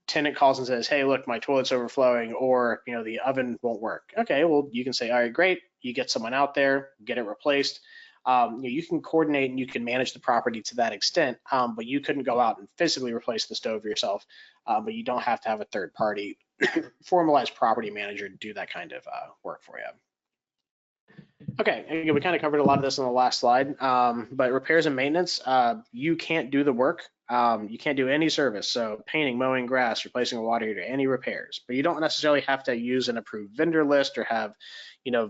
tenant calls and says, hey, look, my toilet's overflowing, or, the oven won't work. Okay, well, you can say, all right, great. You get someone out there, get it replaced. You can coordinate and you can manage the property to that extent, but you couldn't go out and physically replace the stove yourself, but you don't have to have a third party formalized property manager to do that kind of work for you. Okay, again, we kind of covered a lot of this on the last slide, but repairs and maintenance, you can't do the work. You can't do any service, so painting, mowing grass, replacing a water heater, any repairs, but you don't necessarily have to use an approved vendor list or have,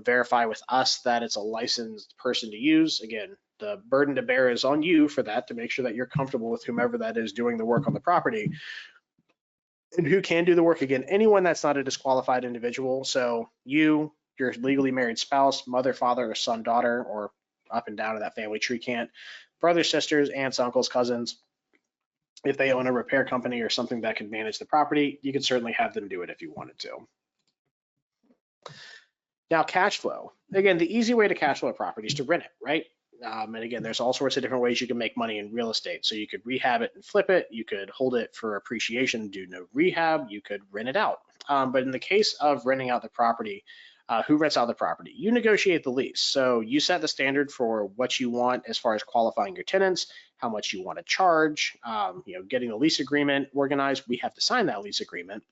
verify with us that it's a licensed person to use. Again, the burden to bear is on you for that, to make sure that you're comfortable with whomever that is doing the work on the property. And who can do the work? Again, anyone that's not a disqualified individual. So your legally married spouse, mother, father, or son, daughter, or up and down to that family tree can't, brothers, sisters, aunts, uncles, cousins. If they own a repair company or something that could manage the property, you could certainly have them do it if you wanted to. Now, cash flow. Again, the easy way to cash flow a property is to rent it, right? And again, there's all sorts of different ways you can make money in real estate. So you could rehab it and flip it. You could hold it for appreciation, do no rehab. You could rent it out. But in the case of renting out the property, who rents out the property? You negotiate the lease. So you set the standard for what you want as far as qualifying your tenants, how much you want to charge, getting the lease agreement organized. We have to sign that lease agreement.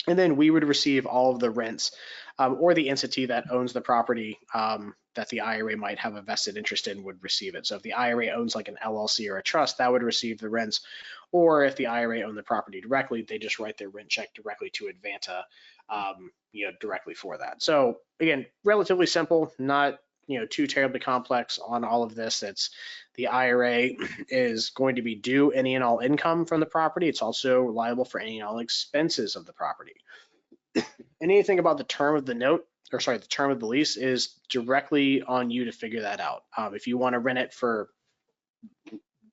And then we would receive all of the rents, or the entity that owns the property that the IRA might have a vested interest in would receive it. So if the IRA owns like an LLC or a trust, that would receive the rents. Or if the IRA owned the property directly, they just write their rent check directly to Advanta, directly for that. So again, relatively simple, not too terribly complex on all of this. It's the IRA is going to be due any and all income from the property. It's also liable for any and all expenses of the property. Anything about the term of the note, or sorry, the term of the lease is directly on you to figure that out. If you want to rent it for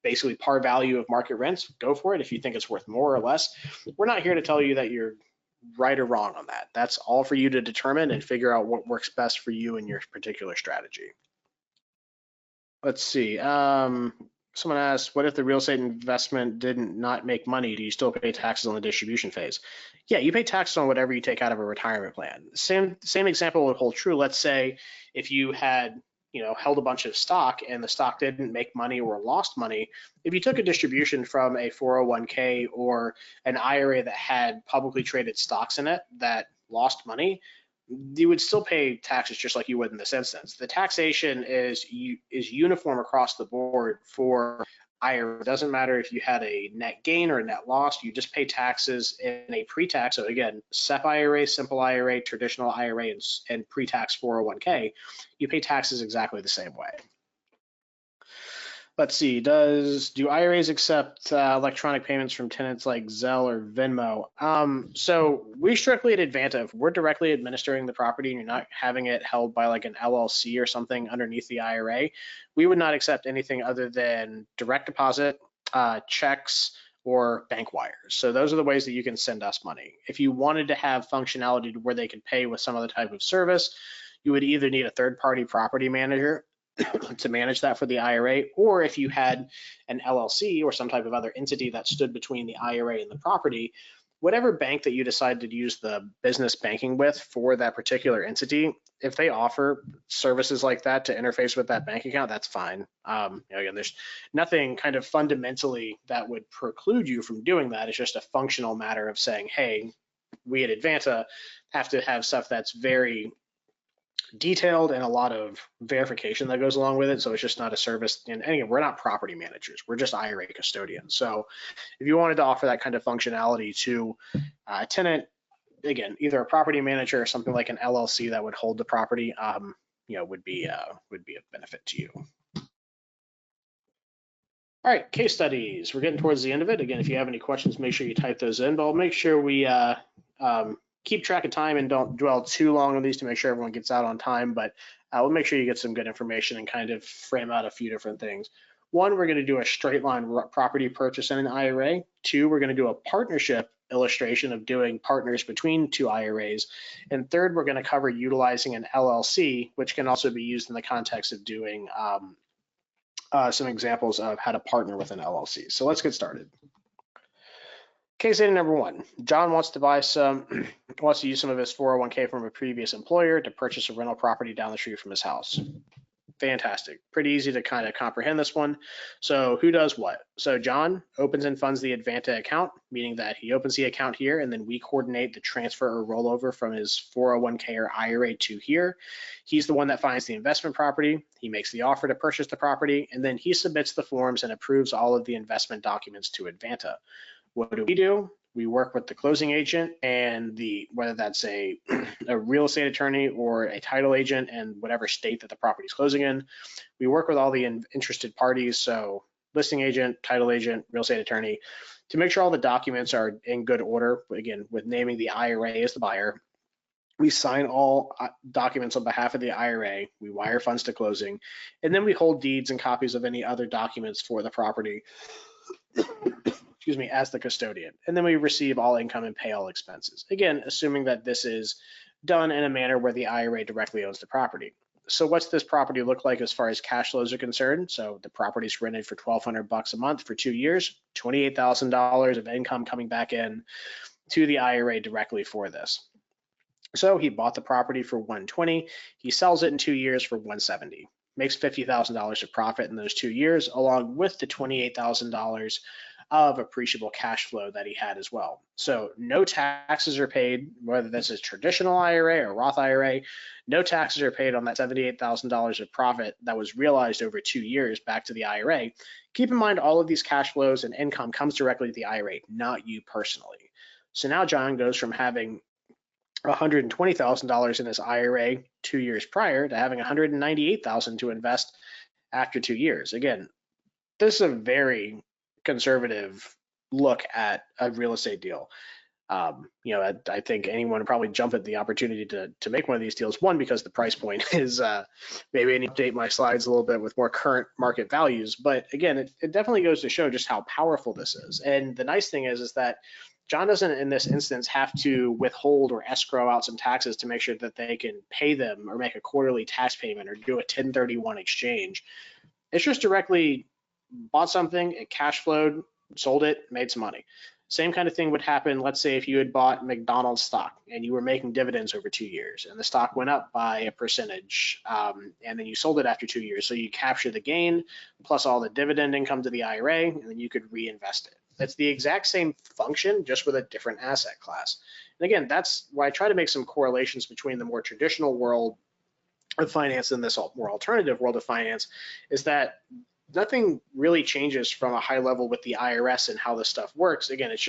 basically par value of market rents, go for it. If you think it's worth more or less, we're not here to tell you that you're right or wrong on that. That's all for you to determine and figure out what works best for you and your particular strategy. Let's see. Someone asked, what if the real estate investment didn't not make money? Do you still pay taxes on the distribution phase? Yeah, you pay taxes on whatever you take out of a retirement plan. Same example would hold true. Let's say if you had held a bunch of stock and the stock didn't make money or lost money, if you took a distribution from a 401k or an IRA that had publicly traded stocks in it that lost money, you would still pay taxes just like you would in this instance. The taxation is uniform across the board for IRA. It doesn't matter if you had a net gain or a net loss, you just pay taxes in a pre-tax. So again, SEP IRA, simple IRA, traditional IRA, and pre-tax 401k, you pay taxes exactly the same way. Let's see, do IRAs accept electronic payments from tenants like Zelle or Venmo? So we strictly at Advanta, if we're directly administering the property and you're not having it held by like an LLC or something underneath the IRA, we would not accept anything other than direct deposit, checks, or bank wires. So those are the ways that you can send us money. If you wanted to have functionality to where they could pay with some other type of service, you would either need a third-party property manager to manage that for the IRA, or if you had an LLC or some type of other entity that stood between the IRA and the property, whatever bank that you decide to use the business banking with for that particular entity, if they offer services like that to interface with that bank account, that's fine. Again, there's nothing kind of fundamentally that would preclude you from doing that. It's just a functional matter of saying, hey, we at Advanta have to have stuff that's very detailed and a lot of verification that goes along with it. So it's just not a service. And again, we're not property managers. We're just IRA custodians. So if you wanted to offer that kind of functionality to a tenant, again, either a property manager or something like an LLC that would hold the property, would be of benefit to you. All right, case studies. We're getting towards the end of it. Again, if you have any questions, make sure you type those in. But I'll make sure we keep track of time and don't dwell too long on these to make sure everyone gets out on time. But we'll make sure you get some good information and kind of frame out a few different things. One, we're going to do a straight line property purchase in an IRA. Two, we're going to do a partnership illustration of doing partners between two IRAs. And third, we're going to cover utilizing an LLC, which can also be used in the context of doing some examples of how to partner with an LLC. So let's get started. Case study number one, John wants to use some of his 401k from a previous employer to purchase a rental property down the street from his house. Fantastic. Pretty easy to kind of comprehend this one. So who does what? So John opens and funds the Advanta account, meaning that he opens the account here and then we coordinate the transfer or rollover from his 401k or IRA to here. He's the one that finds the investment property. He makes the offer to purchase the property, and then he submits the forms and approves all of the investment documents to Advanta. What do? We work with the closing agent and whether that's a real estate attorney or a title agent in whatever state that the property is closing in. We work with all the interested parties, so listing agent, title agent, real estate attorney, to make sure all the documents are in good order. Again, with naming the IRA as the buyer. We sign all documents on behalf of the IRA. We wire funds to closing, and then we hold deeds and copies of any other documents for the property. Excuse me, as the custodian. And then we receive all income and pay all expenses. Again, assuming that this is done in a manner where the IRA directly owns the property. So what's this property look like as far as cash flows are concerned? So the property's rented for $1,200 a month for 2 years, $28,000 of income coming back in to the IRA directly for this. So he bought the property for $120,000. He sells it in 2 years for $170,000. Makes $50,000 of profit in those 2 years, along with the $28,000 of appreciable cash flow that he had as well. So no taxes are paid, whether this is traditional IRA or Roth IRA, no taxes are paid on that $78,000 of profit that was realized over 2 years back to the IRA. Keep in mind, all of these cash flows and income comes directly to the IRA, not you personally. So now John goes from having $120,000 in his IRA 2 years prior to having $198,000 to invest after 2 years. Again, this is a very conservative look at a real estate deal. I think anyone would probably jump at the opportunity to make one of these deals. One, because the price point is maybe I need to update my slides a little bit with more current market values. But again, it definitely goes to show just how powerful this is. And the nice thing is that John doesn't, in this instance, have to withhold or escrow out some taxes to make sure that they can pay them or make a quarterly tax payment or do a 1031 exchange. It's just directly bought something, it cash flowed, sold it, made some money. Same kind of thing would happen, let's say if you had bought McDonald's stock and you were making dividends over 2 years and the stock went up by a percentage and then you sold it after 2 years. So you capture the gain plus all the dividend income to the IRA and then you could reinvest it. It's the exact same function, just with a different asset class. And again, that's why I try to make some correlations between the more traditional world of finance and this more alternative world of finance, is that nothing really changes from a high level with the IRS and how this stuff works. Again, it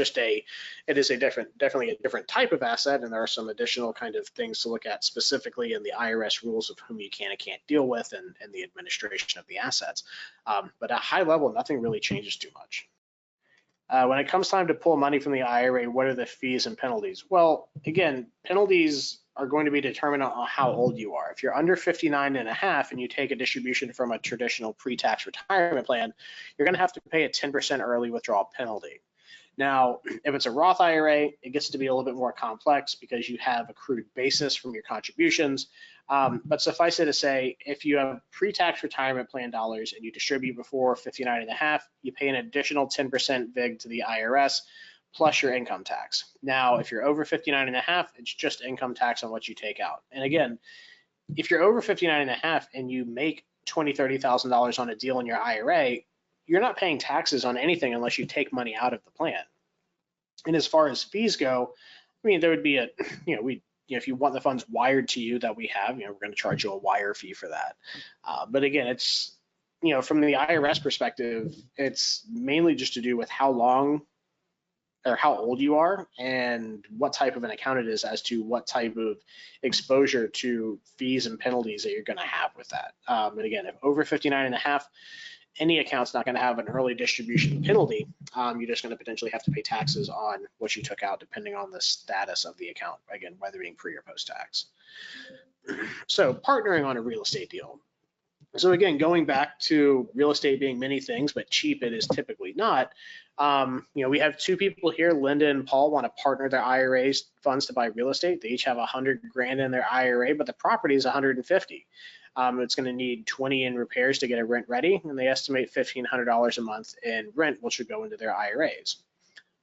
is definitely a different type of asset, and there are some additional kind of things to look at specifically in the IRS rules of whom you can and can't deal with and the administration of the assets. But at high level, nothing really changes too much. When it comes time to pull money from the IRA, what are the fees and penalties? Well, again, penalties are going to be determined on how old you are. If you're under 59 and a half and you take a distribution from a traditional pre-tax retirement plan, you're going to have to pay a 10% early withdrawal penalty. Now, if it's a Roth IRA, it gets to be a little bit more complex because you have accrued basis from your contributions. But suffice it to say, if you have pre-tax retirement plan dollars and you distribute before 59 and a half, you pay an additional 10% VIG to the IRS plus your income tax. Now, if you're over 59 and a half, it's just income tax on what you take out. And again, if you're over 59 and a half and you make $20,000, $30,000 on a deal in your IRA, you're not paying taxes on anything unless you take money out of the plan. And as far as fees go, I mean, there would be if you want the funds wired to you that we have, we're going to charge you a wire fee for that. But again, it's, from the IRS perspective, it's mainly just to do with how long or how old you are and what type of an account it is as to what type of exposure to fees and penalties that you're going to have with that. And again, if over 59 and a half, any account's not going to have an early distribution penalty. You're just going to potentially have to pay taxes on what you took out depending on the status of the account, again, whether being pre or post tax. So partnering on a real estate deal. So again, going back to real estate being many things, but cheap it is typically not. We have two people here, Linda and Paul, want to partner their IRAs funds to buy real estate. They each have 100 grand in their IRA, but the property is 150. It's going to need 20 in repairs to get it rent ready, and they estimate $1,500 a month in rent, which would go into their IRAs.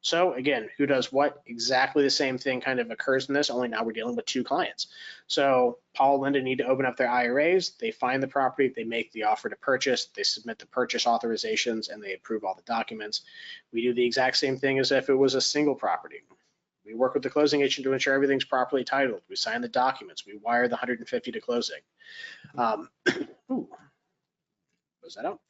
So again, who does what? Exactly the same thing kind of occurs in this, only now we're dealing with two clients. So Paul and Linda need to open up their IRAs, they find the property, they make the offer to purchase, they submit the purchase authorizations, and they approve all the documents. We do the exact same thing as if it was a single property. We work with the closing agent to ensure everything's properly titled. We sign the documents, we wire the 150 to closing. Was that out?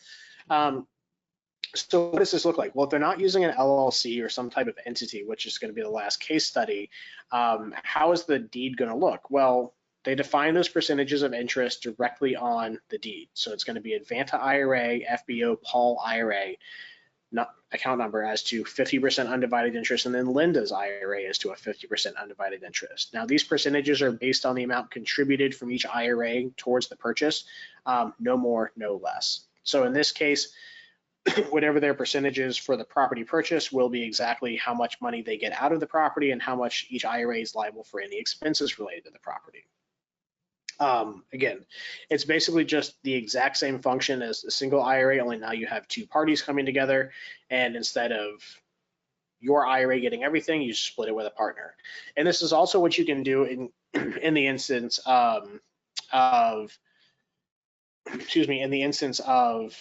So what does this look like? Well, if they're not using an LLC or some type of entity, which is going to be the last case study, how is the deed going to look? Well, they define those percentages of interest directly on the deed. So it's going to be Advanta IRA, FBO, Paul IRA, account number as to 50% undivided interest, and then Linda's IRA as to a 50% undivided interest. Now, these percentages are based on the amount contributed from each IRA towards the purchase, no more, no less. So in this case, whatever their percentages for the property purchase will be exactly how much money they get out of the property and how much each IRA is liable for any expenses related to the property. Again, it's basically just the exact same function as a single IRA, only now you have two parties coming together, and instead of your IRA getting everything, you split it with a partner. And this is also what you can do in the instance of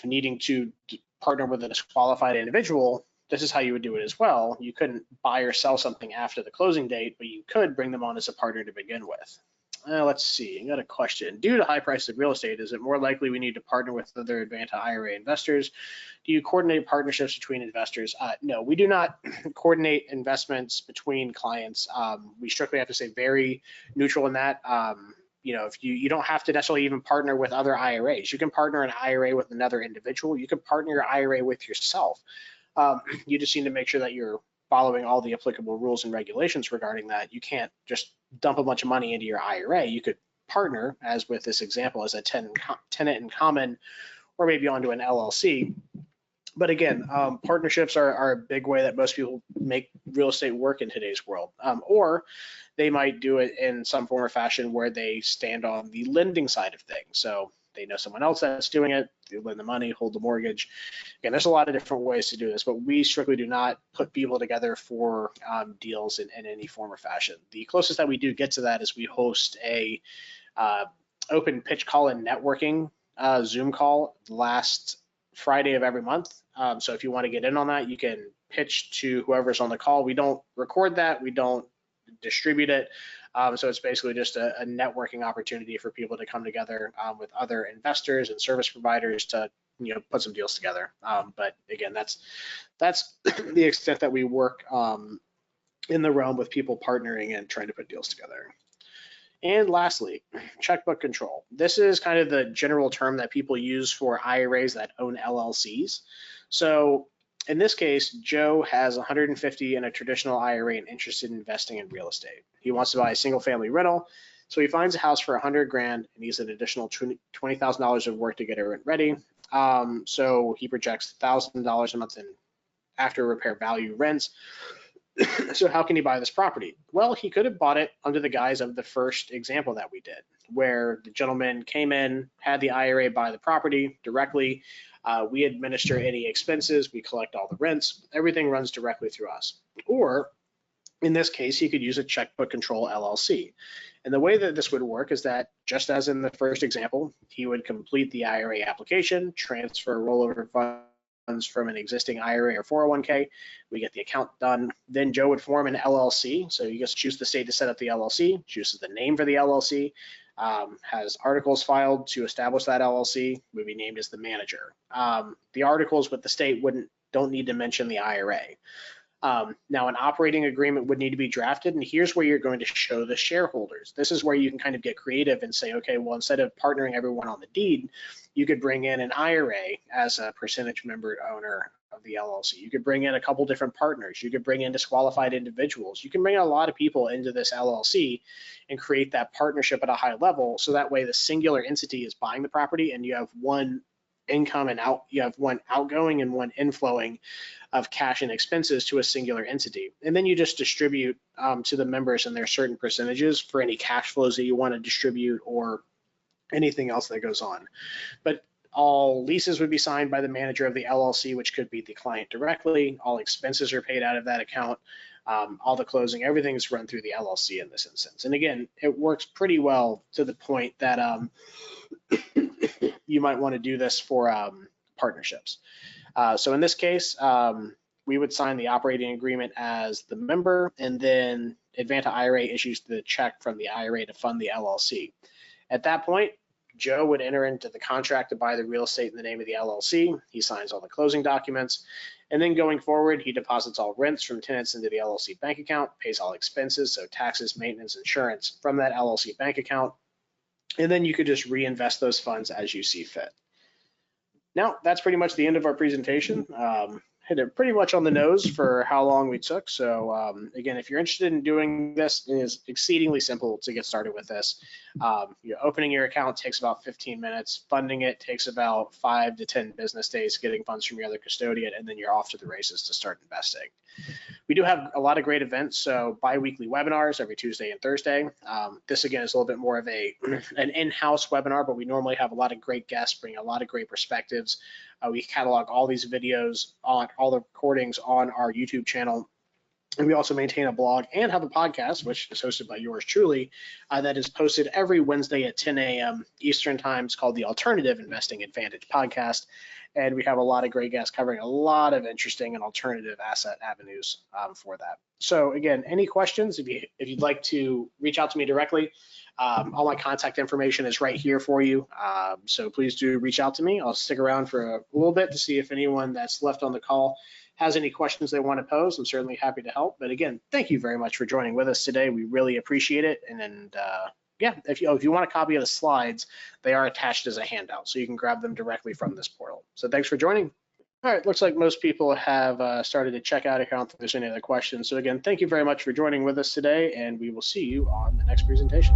needing to partner with a disqualified individual. This is how you would do it as well. You couldn't buy or sell something after the closing date, but you could bring them on as a partner to begin with. Let's see, I got a question. Due to high prices of real estate, is it more likely we need to partner with other Advanta IRA investors? Do you coordinate partnerships between investors? No, we do not coordinate investments between clients. We strictly have to stay very neutral in that. If you don't have to necessarily even partner with other IRAs. You can partner an IRA with another individual. You can partner your IRA with yourself. You just need to make sure that you're following all the applicable rules and regulations regarding that. You can't just dump a bunch of money into your IRA. You could partner, as with this example, as a tenant in common, or maybe onto an LLC. But again, partnerships are a big way that most people make real estate work in today's world. Or they might do it in some form or fashion where they stand on the lending side of things. So they know someone else that's doing it, they lend the money, hold the mortgage. Again, there's a lot of different ways to do this, but we strictly do not put people together for deals in any form or fashion. The closest that we do get to that is we host a open pitch call and networking Zoom call last Friday of every month. So if you want to get in on that, you can pitch to whoever's on the call. We don't record that, we don't distribute it. So it's basically just a networking opportunity for people to come together with other investors and service providers to put some deals together. But again, that's the extent that we work in the realm with people partnering and trying to put deals together. And lastly, checkbook control. This is kind of the general term that people use for IRAs that own LLCs. So in this case, Joe has 150 in a traditional IRA and interested in investing in real estate. He wants to buy a single family rental. So he finds a house for 100 grand and needs an additional $20,000 of work to get it rent ready. So he projects $1,000 a month in after repair value rents. So how can he buy this property? Well, he could have bought it under the guise of the first example that we did, where the gentleman came in, had the IRA buy the property directly. We administer any expenses, we collect all the rents, everything runs directly through us. Or in this case, he could use a Checkbook Control LLC. And the way that this would work is that, just as in the first example, he would complete the IRA application, transfer rollover funds from an existing IRA or 401k, we get the account done. Then Joe would form an LLC. So you just choose the state to set up the LLC, chooses the name for the LLC, has articles filed to establish that LLC, would be named as the manager. The articles with the state don't need to mention the IRA. Now, an operating agreement would need to be drafted, and here's where you're going to show the shareholders. This is where you can kind of get creative and say, okay, well, instead of partnering everyone on the deed, you could bring in an IRA as a percentage member owner of the LLC. You could bring in a couple different partners. You could bring in disqualified individuals. You can bring a lot of people into this LLC and create that partnership at a high level. So that way the singular entity is buying the property and you have one income and out, you have one outgoing and one inflowing of cash and expenses to a singular entity. And then you just distribute to the members and there's certain percentages for any cash flows that you want to distribute or anything else that goes on. But all leases would be signed by the manager of the LLC, which could be the client directly. All expenses are paid out of that account. All the closing, everything is run through the LLC in this instance. And again, it works pretty well to the point that you might want to do this for partnerships. So in this case, we would sign the operating agreement as the member, and then Advanta IRA issues the check from the IRA to fund the LLC. At that point, Joe would enter into the contract to buy the real estate in the name of the LLC. He signs all the closing documents. And then going forward, he deposits all rents from tenants into the LLC bank account, pays all expenses, so taxes, maintenance, insurance from that LLC bank account. And then you could just reinvest those funds as you see fit. Now, that's pretty much the end of our presentation. Hit it pretty much on the nose for how long we took. So again, if you're interested in doing this, it is exceedingly simple to get started with this. Opening your account takes about 15 minutes. Funding it takes about 5 to 10 business days, getting funds from your other custodian, and then you're off to the races to start investing. We do have a lot of great events, so bi-weekly webinars every Tuesday and Thursday. This again is a little bit more of an in-house webinar, but we normally have a lot of great guests, bring a lot of great perspectives. We catalog all these videos on all the recordings on our YouTube channel. And we also maintain a blog and have a podcast, which is hosted by yours truly, that is posted every Wednesday at 10 a.m. Eastern time. It's called the Alternative Investing Advantage Podcast. And we have a lot of great guests covering a lot of interesting and alternative asset avenues for that. So again, any questions, if you'd like to reach out to me directly, all my contact information is right here for you. So please do reach out to me. I'll stick around for a little bit to see if anyone that's left on the call has any questions they want to pose. I'm certainly happy to help. But again, thank you very much for joining with us today. We really appreciate it. And yeah, if you want a copy of the slides, they are attached as a handout, so you can grab them directly from this portal. So thanks for joining. All right, looks like most people have started to check out. I don't think there's any other questions. So again, thank you very much for joining with us today, and we will see you on the next presentation.